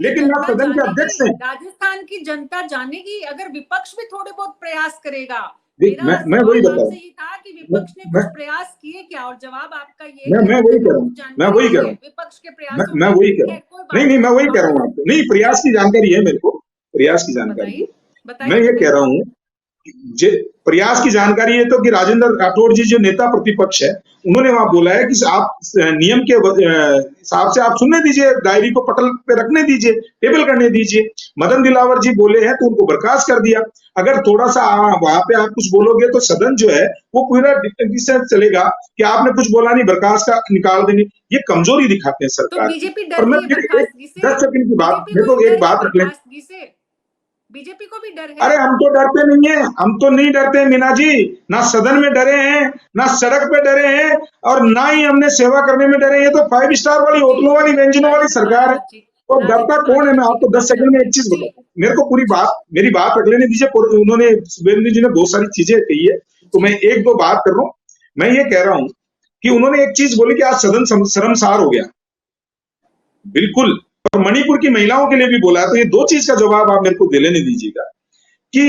लेकिन आप सदन के अध्यक्ष हैं। राजस्थान की जनता जानेगी अगर विपक्ष भी थोड़े बहुत प्रयास करेगा मैं वही बता रहा हूँ, आपसे ये था कि विपक्ष ने मैं कुछ प्रयास किए क्या, और जवाब आपका ये है कि मैं वही कह रहा हूँ, मैं वही कह रहा हूँ, विपक्ष के प्रयासों मैं वही कह रहा हूँ, कोई बात नहीं मैं वही कह रहा हूँ आपको, नहीं प्रयास की जानकारी है मेरे को, प्रयास की जानकारी है। मैं ये कह रहा हूँ प्रयास की जानकारी है तो कि राजेंद्र राठौड़ जी जो नेता प्रतिपक्ष है, उन्होंने वहां बोला है कि आप नियम के हिसाब से आप सुनने दीजिए, डायरी को पटल पे रखने दीजिए, टेबल करने दीजिए। मदन दिलावर जी बोले हैं तो उनको बर्खास्त कर दिया। अगर थोड़ा सा वहां पे आप कुछ बोलोगे तो सदन जो है वो पूरा से चलेगा कि आपने कुछ बोला नहीं, बर्खास्त का निकाल देंगे। ये कमजोरी दिखाते हैं सरकार तो बीजेपी की। और मैं फिर 10 सेकंड की बात, देखो एक बात रख लें, बीजेपी को भी डर है। अरे हम तो डरते नहीं है, हम तो नहीं डरते मीना जी, ना सदन में डरे हैं, ना सड़क पे डरे हैं, और ना ही हमने सेवा करने में डरे। ये तो 5 स्टार वाली होटलों वाली व्यंजनों वाली सरकार है, और डरता कौन है? मैं आपको 10 सेकंड में एक चीज बताता हूँ, मेरे को मेरी बात रख लेने दीजिए। उन्होंने शुभेंदु जी ने बहुत सारी चीजें कही है, तो मैं एक दो बात कर रहा हूँ। मैं ये कह रहा हूँ कि उन्होंने एक चीज बोली कि आज सदन शर्मसार हो गया, बिल्कुल, और मणिपुर की महिलाओं के लिए भी बोला है। तो ये दो चीज का जवाब आप मेरे को दे लेने दीजिएगा कि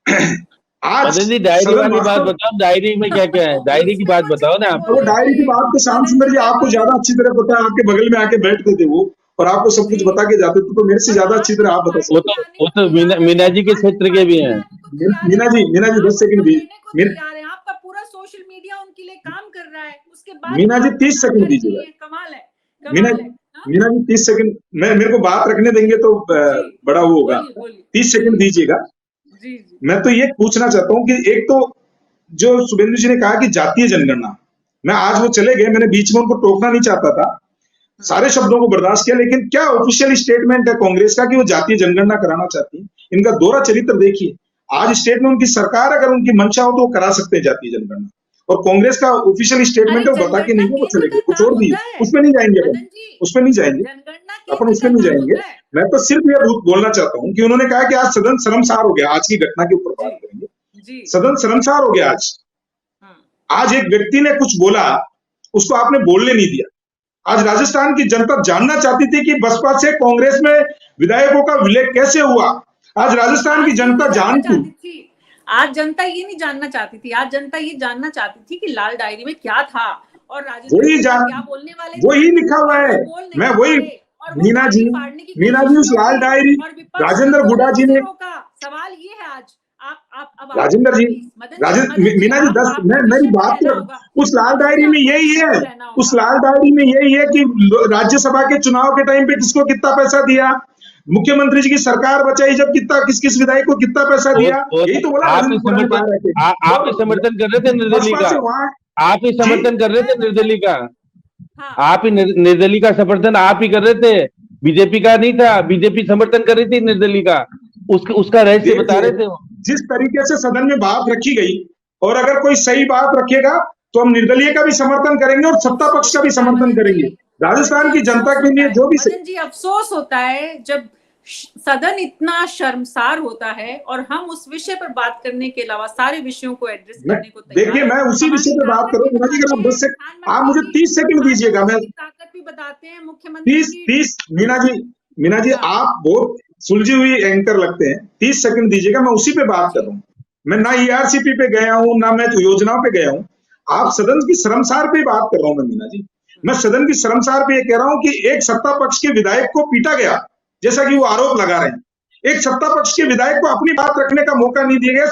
आज मदन जी डायरी वाली बात बताओ, डायरी में क्या क्या है, डायरी की बात बताओ ना आप। वो डायरी की बात तो श्याम सुंदर जी आपको ज्यादा अच्छी तरह पता है, आपके बगल में आके बैठते थे वो, और आपको सब कुछ बता के जाते थे, तो मेरे से ज्यादा अच्छी तरह आप बता सकते। वो तो मीना जी के क्षेत्र के भी हैं। मीना जी 10 सेकंड दीजिए। आपका पूरा सोशल मीडिया उनके लिए काम कर रहा है, उसके बाद मीना जी 30 सेकंड दीजिएगा। कमाल है। मीना जी 30 सेकंड, मेरे को बात रखने देंगे तो बड़ा वो होगा। 30 सेकंड दीजिएगा। मैं तो ये पूछना चाहता हूँ कि एक तो जो शुभेंदु जी ने कहा कि जातीय जनगणना, मैं आज वो चले गए, मैंने बीच में उनको टोकना नहीं चाहता था, सारे शब्दों को बर्दाश्त किया, लेकिन क्या ऑफिशियल स्टेटमेंट है कांग्रेस का कि वो जातीय जनगणना कराना चाहती है? इनका दोहरा चरित्र देखिए। आज स्टेट में उनकी सरकार, अगर उनकी मंशा हो तो वो करा सकते हैं जातीय जनगणना, और कांग्रेस का ऑफिशियल स्टेटमेंट है वो बता के नहीं वो चले गए, कुछ और दिए, उसमें नहीं जाएंगे, उसमें नहीं जाएंगे अपन, उसमें नहीं जाएंगे। मैं तो सिर्फ ये बोलना चाहता हूँ कि उन्होंने कहा कि आज सदन शर्मसार हो गया, आज की घटना के ऊपर बात करेंगे। सदन शर्मसार हो गया आज एक व्यक्ति ने कुछ बोला, उसको आपने बोलने नहीं दिया। आज राजस्थान की जनता जानना चाहती थी कि बसपा से कांग्रेस में विधायकों का विलय कैसे हुआ। आज राजस्थान की जनता जानती थी। आज जनता ये नहीं जानना चाहती थी, आज जनता ये जानना चाहती थी कि लाल डायरी में क्या था, और क्या बोलने वाले, वही लिखा हुआ है। मैं वही मीना जी उस लाल डायरी, राजेंद्र गुडा जी ने, सवाल ये है आज आप राजेंद्र जी, मीना जी 10, मेरी बात, उस लाल डायरी में यही है, उस लाल डायरी में यही है कि राज्यसभा के चुनाव के टाइम पे किसको कितना पैसा दिया, मुख्यमंत्री जी की सरकार बचाई जब किस किस विधायक को कितना पैसा दिया, यही तो बोला। आप ही समर्थन कर रहे थे निर्दलीय का, आप ही समर्थन कर रहे थे निर्दलीय का, आप ही निर्दलीय का समर्थन आप ही कर रहे थे, बीजेपी का नहीं था। बीजेपी समर्थन कर रही थी निर्दलीय का, उसका रहस्य बता रहे थे। जिस तरीके से सदन में बात रखी गई, और अगर कोई सही बात रखेगा तो हम निर्दलीय का भी समर्थन करेंगे और सत्ता पक्ष का भी समर्थन करेंगे। राजस्थान की जनता के लिए जो भी मदन जी अफसोस होता है जब सदन इतना शर्मसार होता है, और हम उस विषय पर बात करने के अलावा सारे विषयों को एड्रेस करने को तैयार। देखिए मैं उसी विषय पे बात कर रहा हूँ। आप मुझे 30 सेकंड दीजिएगा। मैं ताकत भी बताते हैं मुख्यमंत्री 30 मीना जी आप बहुत सुलझी हुई एंकर लगते हैं। 30 सेकंड दीजिएगा, मैं उसी पे बात कर रहा हूँ। मैं ना ईआरसीपी पे गया हूँ, ना मैं योजनाओं पे गया हूँ। आप सदन की शर्मसार पे बात कर रहा हूँ मैं मीना जी। मैं सदन की शर्मसार पे ये कह रहा हूँ कि एक सत्ता पक्ष के विधायक को पीटा गया, जैसा कि वो आरोप लगा रहे हैं। एक सत्ता पक्ष के विधायक को अपनी बात रखने का मौका नहीं दिया गया।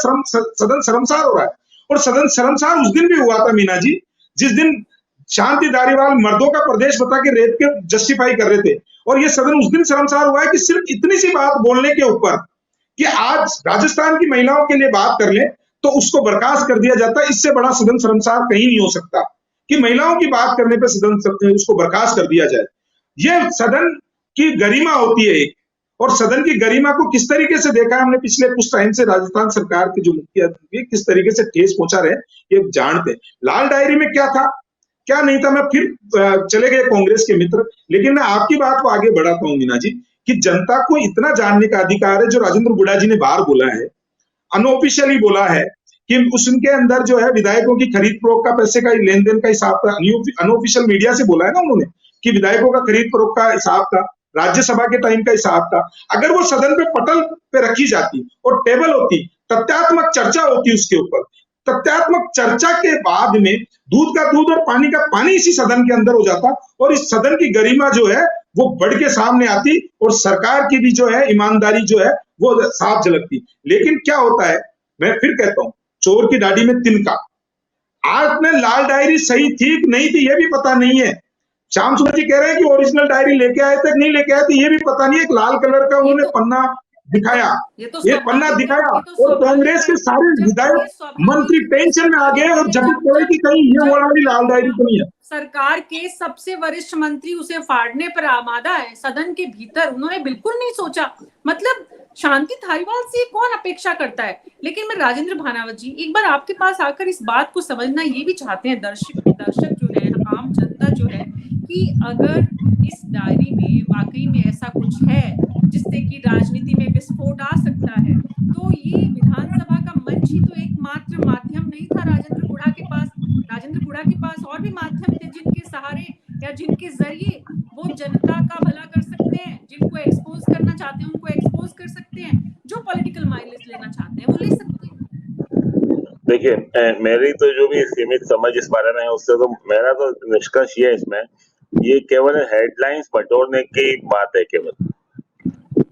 सदन शर्मसार हो रहा है, और सदन शर्मसार उस दिन भी हुआ था मीना जी, जिस दिन शांति धारीवाल मर्दों का प्रदेश बता के रेप के जस्टिफाई कर रहे थे। और ये सदन उस दिन शर्मसार हुआ है कि सिर्फ इतनी सी बात बोलने के ऊपर कि आज राजस्थान की महिलाओं के लिए बात कर ले तो उसको बर्खास्त कर दिया जाता है। इससे बड़ा सदन शर्मसार कहीं नहीं हो सकता कि महिलाओं की बात करने पे सदन उसको बर्खास्त कर दिया जाए। ये सदन की गरिमा होती है एक, और सदन की गरिमा को किस तरीके से देखा है हमने पिछले कुछ टाइम से, राजस्थान सरकार के जो मुखिया किस तरीके से ठेस पहुंचा रहे ये जानते। लाल डायरी में क्या था क्या नहीं था, मैं फिर चले गए कांग्रेस के मित्र। लेकिन मैं आपकी बात को आगे बढ़ाता हूं मीना जी कि जनता को इतना जानने का अधिकार है, जो राजेंद्र गुडा जी ने बाहर बोला है, अनऑफिशियली बोला है कि उसके अंदर जो है विधायकों की खरीद फरोख्त का पैसे का लेन देन का हिसाब था। अनऑफिशियल मीडिया से बोला है ना उन्होंने कि विधायकों का खरीद फरोख्त का हिसाब था, राज्यसभा के टाइम का हिसाब था। अगर वो सदन पे पटल पे रखी जाती और टेबल होती तथ्यात्मक चर्चा होती है उसके ऊपर। तथ्यात्मक चर्चा के बाद में दूध का दूध और पानी का पानी इसी सदन के अंदर हो जाता और इस सदन की गरिमा जो है वो बढ़ के सामने आती और सरकार की भी जो है ईमानदारी जो है वो साफ झलकती। लेकिन क्या होता है, मैं फिर कहता हूं, चोर की दाढ़ी में तिनका। आज में लाल डायरी सही थी कि नहीं थी ये भी पता नहीं है। श्याम सुंदर जी कह रहे हैं कि ओरिजिनल डायरी लेके आए थे नहीं लेके आए थे ये भी पता नहीं है। एक लाल कलर का उन्होंने पन्ना दिखाया, ये पन्ना दिखाया और कांग्रेस के सारे विधायक मंत्री टेंशन में आ गए और झटक पड़े कि कहीं ये वाली लाल डायरी तो नहीं है। सरकार के सबसे वरिष्ठ मंत्री उसे फाड़ने पर आमादा है सदन के भीतर, उन्होंने बिल्कुल नहीं सोचा। मतलब शांति धारीवाल से कौन अपेक्षा करता है। लेकिन मैं राजेंद्र भानावत जी एक बार आपके पास आकर इस बात को समझना ये भी चाहते हैं दर्शक जो है, आम जनता जो है, कि अगर इस डायरी में वाकई में ऐसा कुछ है जिससे कि राजनीति में विस्फोट आ सकता है, तो ये विधानसभा का मंच ही तो एकमात्र माध्यम नहीं था राजेंद्र गुढ़ा के पास। राजेंद्र गुढ़ा के पास और भी माध्यम थे जिनके सहारे या जिनके जरिए वो जनता का भला कर सकते हैं। जिनको एक्सपोज करना चाहते हैं उनको एक्सपोज कर सकते हैं, जो पॉलिटिकल माइलेज लेना चाहते हैं वो ले सकते हैं। देखिए मेरी तो जो भी सीमित समझ इस बारे में है उससे तो मेरा तो निष्कर्ष ये है इसमें, ये केवल हेडलाइंस बटोरने की बात है। केवल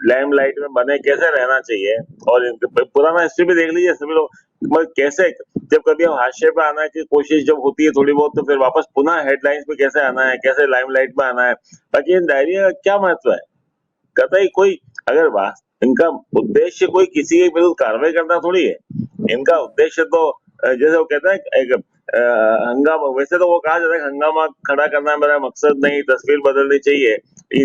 लाइमलाइट में बने कैसे रहना चाहिए और पुराना हिस्ट्री भी देख लीजिए सभी लोग, मतलब कैसे जब कभी हम हाशिए पे आने की कोशिश जब होती है थोड़ी बहुत तो फिर वापस पुनः हेडलाइंस पे कैसे आना है, कैसे लाइमलाइट में आना है। बाकी इन डायरी का क्या महत्व है, कतई कोई अगर इनका उद्देश्य कोई किसी के विरुद्ध कार्रवाई करना थोड़ी है। इनका उद्देश्य तो जैसे वो कहते हैं एक हंगामा, वैसे तो वो कहा जाता है हंगामा खड़ा करना मेरा मकसद नहीं, तस्वीर बदलनी चाहिए।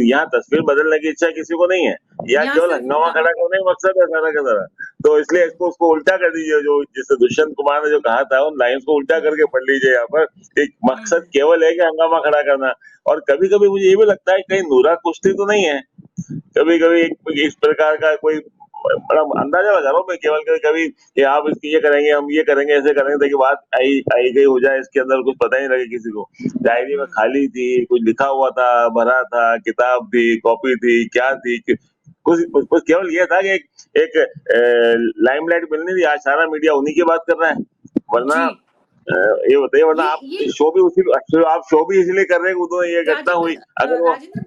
यहाँ तस्वीर बदलने की इच्छा किसी को नहीं है, यहाँ केवल हंगामा खड़ा करने का मकसद है सारा का सारा। तो इसलिए उसको उल्टा कर दीजिए, जो जिससे दुष्यंत कुमार ने जो कहा था उन लाइन्स को उल्टा करके पढ़ लीजिए। यहाँ पर एक मकसद केवल है कि हंगामा खड़ा करना। और कभी कभी मुझे ये भी लगता है कहीं नूरा कुश्ती तो नहीं है, कभी कभी इस प्रकार का कोई बड़ा अंदाजा लगा रहा हूँ मैं केवल कभी कि आप इसकी ये करेंगे हम ये करेंगे ऐसे करेंगे ताकि बात आई गई हो जाए, इसके अंदर कुछ पता ही नहीं लगे किसी को। डायरी में खाली थी, कुछ लिखा हुआ था, भरा था, किताब थी, कॉपी थी, क्या थी, कुछ केवल ये था कि एक लाइमलाइट मिलनी थी। आज सारा मीडिया उन्हीं की बात कर रहा है, वरना ये बताइए, वरना आप शो भी इसलिए कर रहे हैं उधर ये घटना हुई। अगर राजेंद्र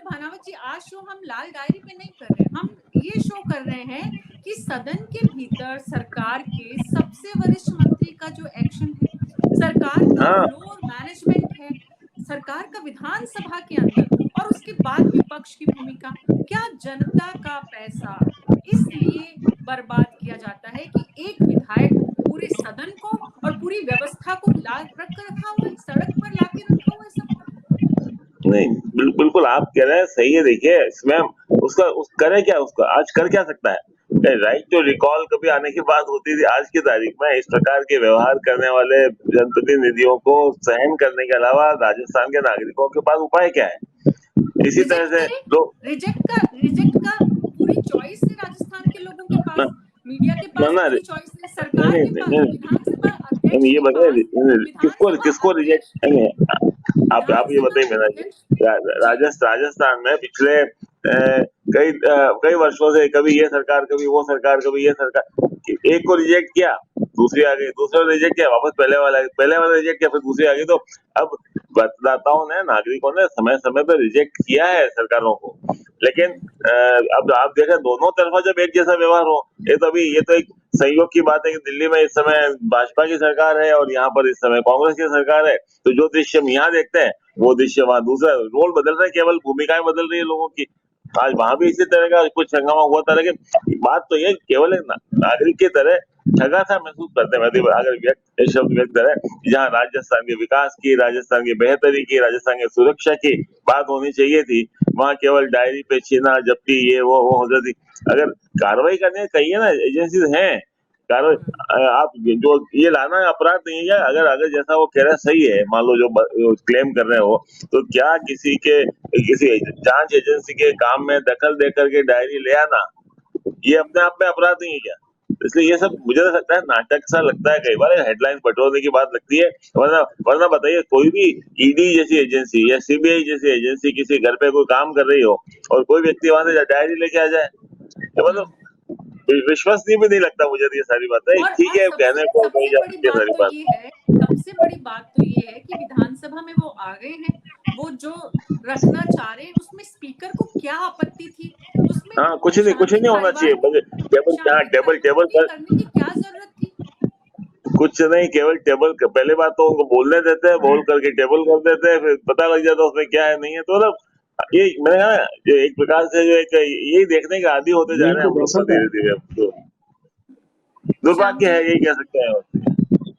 भानावत जी आज शो हम लाल डायरी पे नहीं कर रहे हैं, हम ये शो कर रहे हैं कि सदन के भीतर सरकार के सबसे वरिष्ठ मंत्री का जो एक्शन है, सरकार का फ्लोर मैनेजमेंट है, सरकार का विधानसभा के अंदर और उसके बाद विपक्ष की भूमिका, क्या जनता का पैसा इसलिए बर्बाद किया जाता है कि एक विधायक पूरे सदन को और पूरी व्यवस्था को रख रखा हुआ है, सड़क पर लाके रखा हुआ है सब? नहीं, बिल्कुल आप कह रहे हैं सही है। देखिए इसमें करे क्या, उसका आज कर क्या सकता है। राइट टू रिकॉल कभी आने की बात होती थी, आज की तारीख में इस प्रकार के व्यवहार करने वाले जनप्रतिनिधियों को सहन करने के अलावा राजस्थान के नागरिकों के पास उपाय क्या है। इसी तरह से रिजेक्ट का पूरी चॉइस है राजस्थान के लोगों के पास, मीडिया के पास पूरी चॉइस है, सरकार के पास, विधानसभा अध्यक्ष ये बताइए किसको रिजेक्ट, आप ये बताइए मेरा राजस्थान में पिछले कई वर्षों से कभी ये सरकार कभी वो सरकार कभी ये सरकार, एक को रिजेक्ट किया दूसरी आ गई, दूसरा रिजेक्ट किया वापस पहले वाला रिजेक्ट किया फिर दूसरी आ गई। तो अब मतदाताओं ने नागरिकों ने समय समय पर रिजेक्ट किया है सरकारों को, लेकिन अब आप देखें दोनों तरफा जब एक जैसा व्यवहार हो, ये तो एक सहयोग की बात है कि दिल्ली में इस समय भाजपा की सरकार है और यहाँ पर इस समय कांग्रेस की सरकार है, तो जो दृश्य हम यहाँ देखते हैं वो दृश्य वहां दूसरा, रोल बदल रहे हैं, केवल भूमिकाएं बदल रही है लोगों की। आज वहां भी इसी तरह का कुछ हंगामा हुआ था, लेकिन बात तो ये केवल एक नागरिक की तरह ठगा सा महसूस करते हैं अगर शब्द व्यक्त करें, जहाँ राजस्थान के विकास की, राजस्थान की बेहतरी की, राजस्थान की सुरक्षा की बात होनी चाहिए थी, वहाँ केवल डायरी पे छीना जब्ती ये वो हो जाती। अगर कार्रवाई करने कहिए ना, एजेंसी हैं कार्रवाई, आप जो ये लाना अपराध नहीं है। अगर जैसा वो कह रहे हैं सही है, मान लो जो क्लेम कर रहे हो, तो क्या किसी जांच एजेंसी के काम में दखल दे करके डायरी ले आना ये अपने आप में अपराध नहीं है क्या? इसलिए ये सब मुझे तो लगता है नाटक सा लगता है, कई बार हेडलाइंस बटोरने की बात लगती है। वरना बताइए कोई भी ईडी जैसी एजेंसी या सीबीआई जैसी एजेंसी किसी घर पे कोई काम कर रही हो और कोई व्यक्ति वहां से डायरी लेके आ जाए, तो मतलब विश्वसनीय भी नहीं लगता मुझे ये सारी बातें। ठीक है, कहने को कही जा सकती है सारी बात। सबसे बड़ी बात तो ये है कि विधानसभा में वो आ गए हैं, वो जो रखना चाह रहे हैं उसमें स्पीकर को क्या आपत्ति थी? उसमें हाँ, कुछ नहीं होना चाहिए, टेबल करने की क्या जरूरत थी? कुछ नहीं, केवल टेबल, पहले बात तो उनको बोलने देते हैं, बोल करके टेबल कर देते हैं, फिर पता लग जाता है उसमें क्या है नहीं है। तो मतलब ये मैंने कहा ना, जो एक प्रकार से जो एक यही देखने का आदी होते जा रहे हैं हम लोग धीरे-धीरे। तो दुर्भाग्य है, यही कह सकते हैं।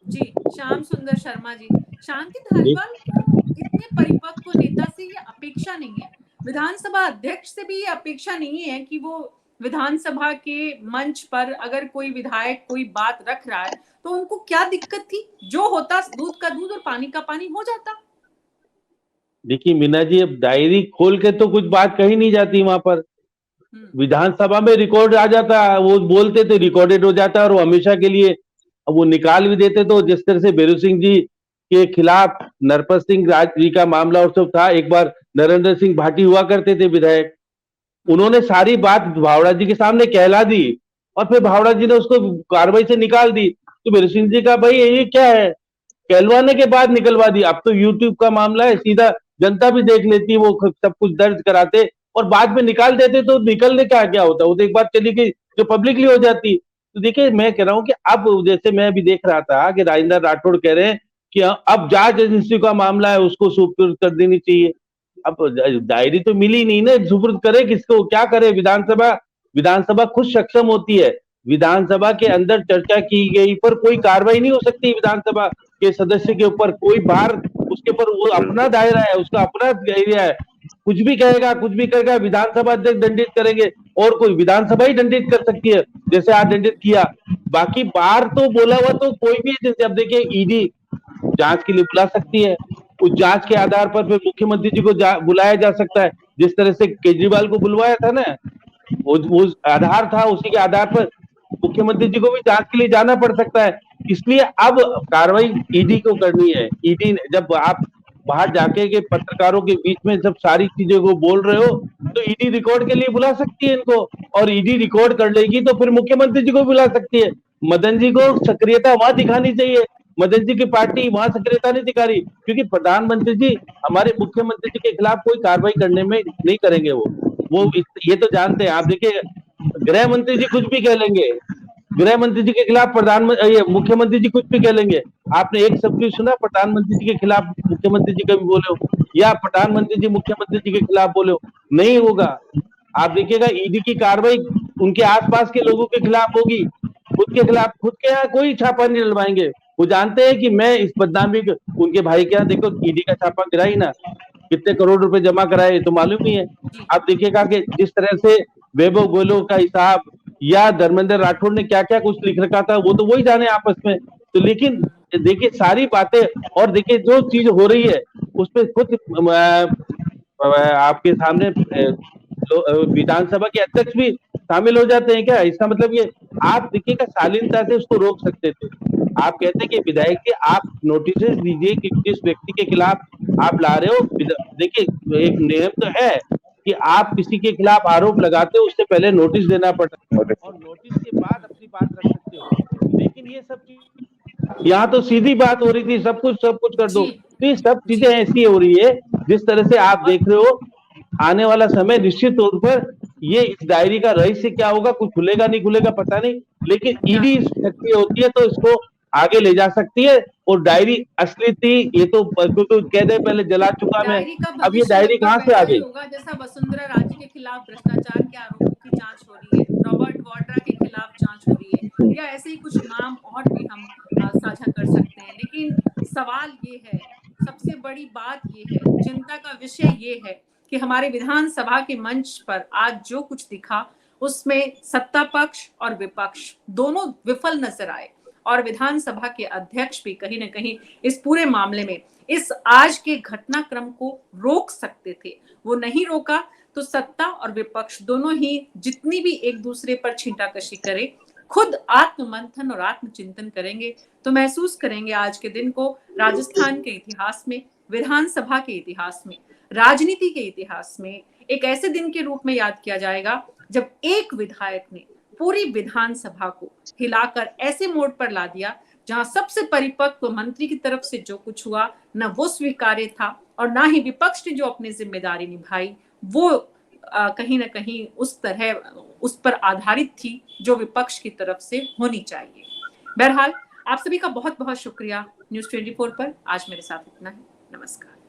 जी, श्याम सुंदर शर्मा जी, शांति धारीवाल को इतने परिपक्व नेता से ये अपेक्षा नहीं है, विधानसभा अध्यक्ष से भी ये अपेक्षा नहीं है कि वो विधानसभा के मंच पर अगर कोई विधायक कोई बात रख रहा है तो उनको क्या दिक्कत थी? जो होता दूध का दूध और पानी का पानी हो जाता। देखिए मीना जी, अब डायरी खोल के तो कुछ बात कही नहीं जाती वहां पर, विधानसभा में रिकॉर्ड आ जाता, वो बोलते थे रिकॉर्डेड हो जाता और वो हमेशा के लिए अब वो निकाल भी देते। तो जिस तरह से बेरू सिंह जी के खिलाफ नरपत सिंह राज जी का मामला और सब था, एक बार नरेंद्र सिंह भाटी हुआ करते थे विधायक, उन्होंने सारी बात भावड़ा जी के सामने कहला दी और फिर भावड़ा जी ने उसको कार्रवाई से निकाल दी। तो बेरू सिंह जी का भाई ये क्या है, कहलवाने के बाद निकलवा दी। अब तो यूट्यूब का मामला है, सीधा जनता भी देख लेती, वो सब कुछ दर्ज कराते और बाद में निकाल देते, तो निकलने का क्या होता, वो तो एक बात चली गई जो पब्लिकली हो जाती। तो देखिए मैं कह रहा हूँ कि अब जैसे मैं अभी देख रहा था कि राजेंद्र राठौड़ कह रहे हैं कि अब जांच एजेंसी का मामला है उसको सुपुर्द कर देनी चाहिए। अब डायरी तो मिली नहीं ना, सुपुर्द करे किसको, क्या करे? विधानसभा खुद सक्षम होती है, विधानसभा के अंदर चर्चा की गई पर कोई कार्रवाई नहीं हो सकती विधानसभा के सदस्य के ऊपर, कोई बाहर उसके ऊपर, वो अपना दायरा है, उसका अपना एरिया है, कुछ भी कहेगा कुछ भी करेगा, विधानसभा अध्यक्ष दंडित करेंगे और कोई विधानसभा ही दंडित कर सकती है जैसे आज दंडित किया। बाकी बाहर तो बोला हुआ तो कोई भी, जैसे अब देखिए ईडी जांच के लिए बुला सकती है, उस जांच के आधार पर फिर मुख्यमंत्री जी को बुलाया जा सकता है, जिस तरह से केजरीवाल को बुलवाया था ना, वो आधार था, उसी के आधार पर मुख्यमंत्री जी को भी जांच के लिए जाना पड़ सकता है। इसलिए अब कार्रवाई ईडी को करनी है। ईडी, जब आप बाहर जाके के पत्रकारों के बीच में जब सारी चीजों को बोल रहे हो तो ईडी रिकॉर्ड के लिए बुला सकती है इनको, और ईडी रिकॉर्ड कर लेगी तो फिर मुख्यमंत्री जी को बुला सकती है। मदन जी को सक्रियता वहां दिखानी चाहिए, मदन जी की पार्टी वहां सक्रियता नहीं दिखा रही, क्योंकि प्रधानमंत्री जी हमारे मुख्यमंत्री जी के खिलाफ कोई कार्रवाई करने में नहीं करेंगे। वो ये तो जानते हैं। आप देखिए गृह मंत्री जी कुछ भी कह लेंगे, गृह मंत्री जी के खिलाफ मुख्यमंत्री जी कुछ भी कह लेंगे। आपने एक शब्द भी सुना प्रधानमंत्री जी के खिलाफ मुख्यमंत्री जी कभी बोले हो, या प्रधानमंत्री जी मुख्यमंत्री जी के खिलाफ बोले हो? नहीं होगा। आप देखिएगा ईडी की कार्रवाई उनके आसपास के लोगों के खिलाफ होगी, खुद के खिलाफ खुद के यहाँ कोई छापा नहीं डलवाएंगे। वो जानते हैं कि मैं इस बदनामी, उनके भाई के यहाँ देखो ईडी का छापा गिरा ही ना, कितने करोड़ रुपए जमा कराए तो मालूम ही है। आप देखिएगा कि जिस तरह से वैभव गोयल का हिसाब या धर्मेंद्र राठौड़ ने क्या क्या कुछ लिख रखा था, वो तो वही जाने आपस में। तो लेकिन देखिए सारी बातें, और देखिए जो चीज हो रही है उसपे खुद आपके सामने विधानसभा के अध्यक्ष भी शामिल हो जाते हैं क्या? इसका मतलब ये, आप देखिएगा शालीनता से उसको रोक सकते थे। आप कहते हैं कि विधायक जी आप नोटिस दीजिए कि जिस व्यक्ति के खिलाफ आप ला रहे हो, देखिए एक नियम तो है कि आप किसी के खिलाफ आरोप लगाते हो उससे पहले नोटिस देना पड़ता है और नोटिस के बाद अपनी बात रख सकते हो। लेकिन ये सब यहाँ तो सीधी बात हो रही थी, सब कुछ कर दो। तो ये सब चीजें ऐसी हो रही है जिस तरह से आप देख रहे हो। आने वाला समय निश्चित तौर पर ये इस डायरी का रहस्य क्या होगा, कुछ खुलेगा नहीं खुलेगा पता नहीं, लेकिन ईडी सक्रिय होती है तो इसको आगे ले जा सकती है। और डायरी असली थी ये तो कह दे पहले जला चुका मैं, अब ये डायरी कहाँ से आ गई? जैसा वसुंधरा राजे के खिलाफ भ्रष्टाचार के आरोपों की जांच हो रही है, रॉबर्ट वाड्रा के खिलाफ जांच हो रही है, या ऐसे ही कुछ नाम और भी हम साझा कर सकते हैं। लेकिन सवाल ये है, सबसे बड़ी बात ये है, चिंता का विषय ये है कि हमारे विधानसभा के मंच पर आज जो कुछ दिखा उसमें सत्ता पक्ष और विपक्ष दोनों विफल नजर आए, और विधानसभा के अध्यक्ष भी कहीं न कहीं इस पूरे मामले में इस आज के घटनाक्रम को रोक सकते थे, वो नहीं रोका। तो सत्ता और विपक्ष दोनों ही जितनी भी एक दूसरे पर छींटाकशी करे, खुद आत्ममंथन और आत्मचिंतन करेंगे तो महसूस करेंगे आज के दिन को राजस्थान के इतिहास में, विधानसभा के इतिहास में, राजनीति के इतिहास में एक ऐसे दिन के रूप में याद किया जाएगा जब एक विधायक ने पूरी विधानसभा को हिलाकर ऐसे मोड़ पर ला दिया जहां सबसे परिपक्व मंत्री की तरफ से जो कुछ हुआ न वो स्वीकार्य था और ना ही विपक्ष ने जो अपनी जिम्मेदारी निभाई वो कहीं ना कहीं उस पर आधारित थी जो विपक्ष की तरफ से होनी चाहिए। बहरहाल आप सभी का बहुत बहुत शुक्रिया। न्यूज़ 24 पर आज मेरे साथ इतना है। नमस्कार।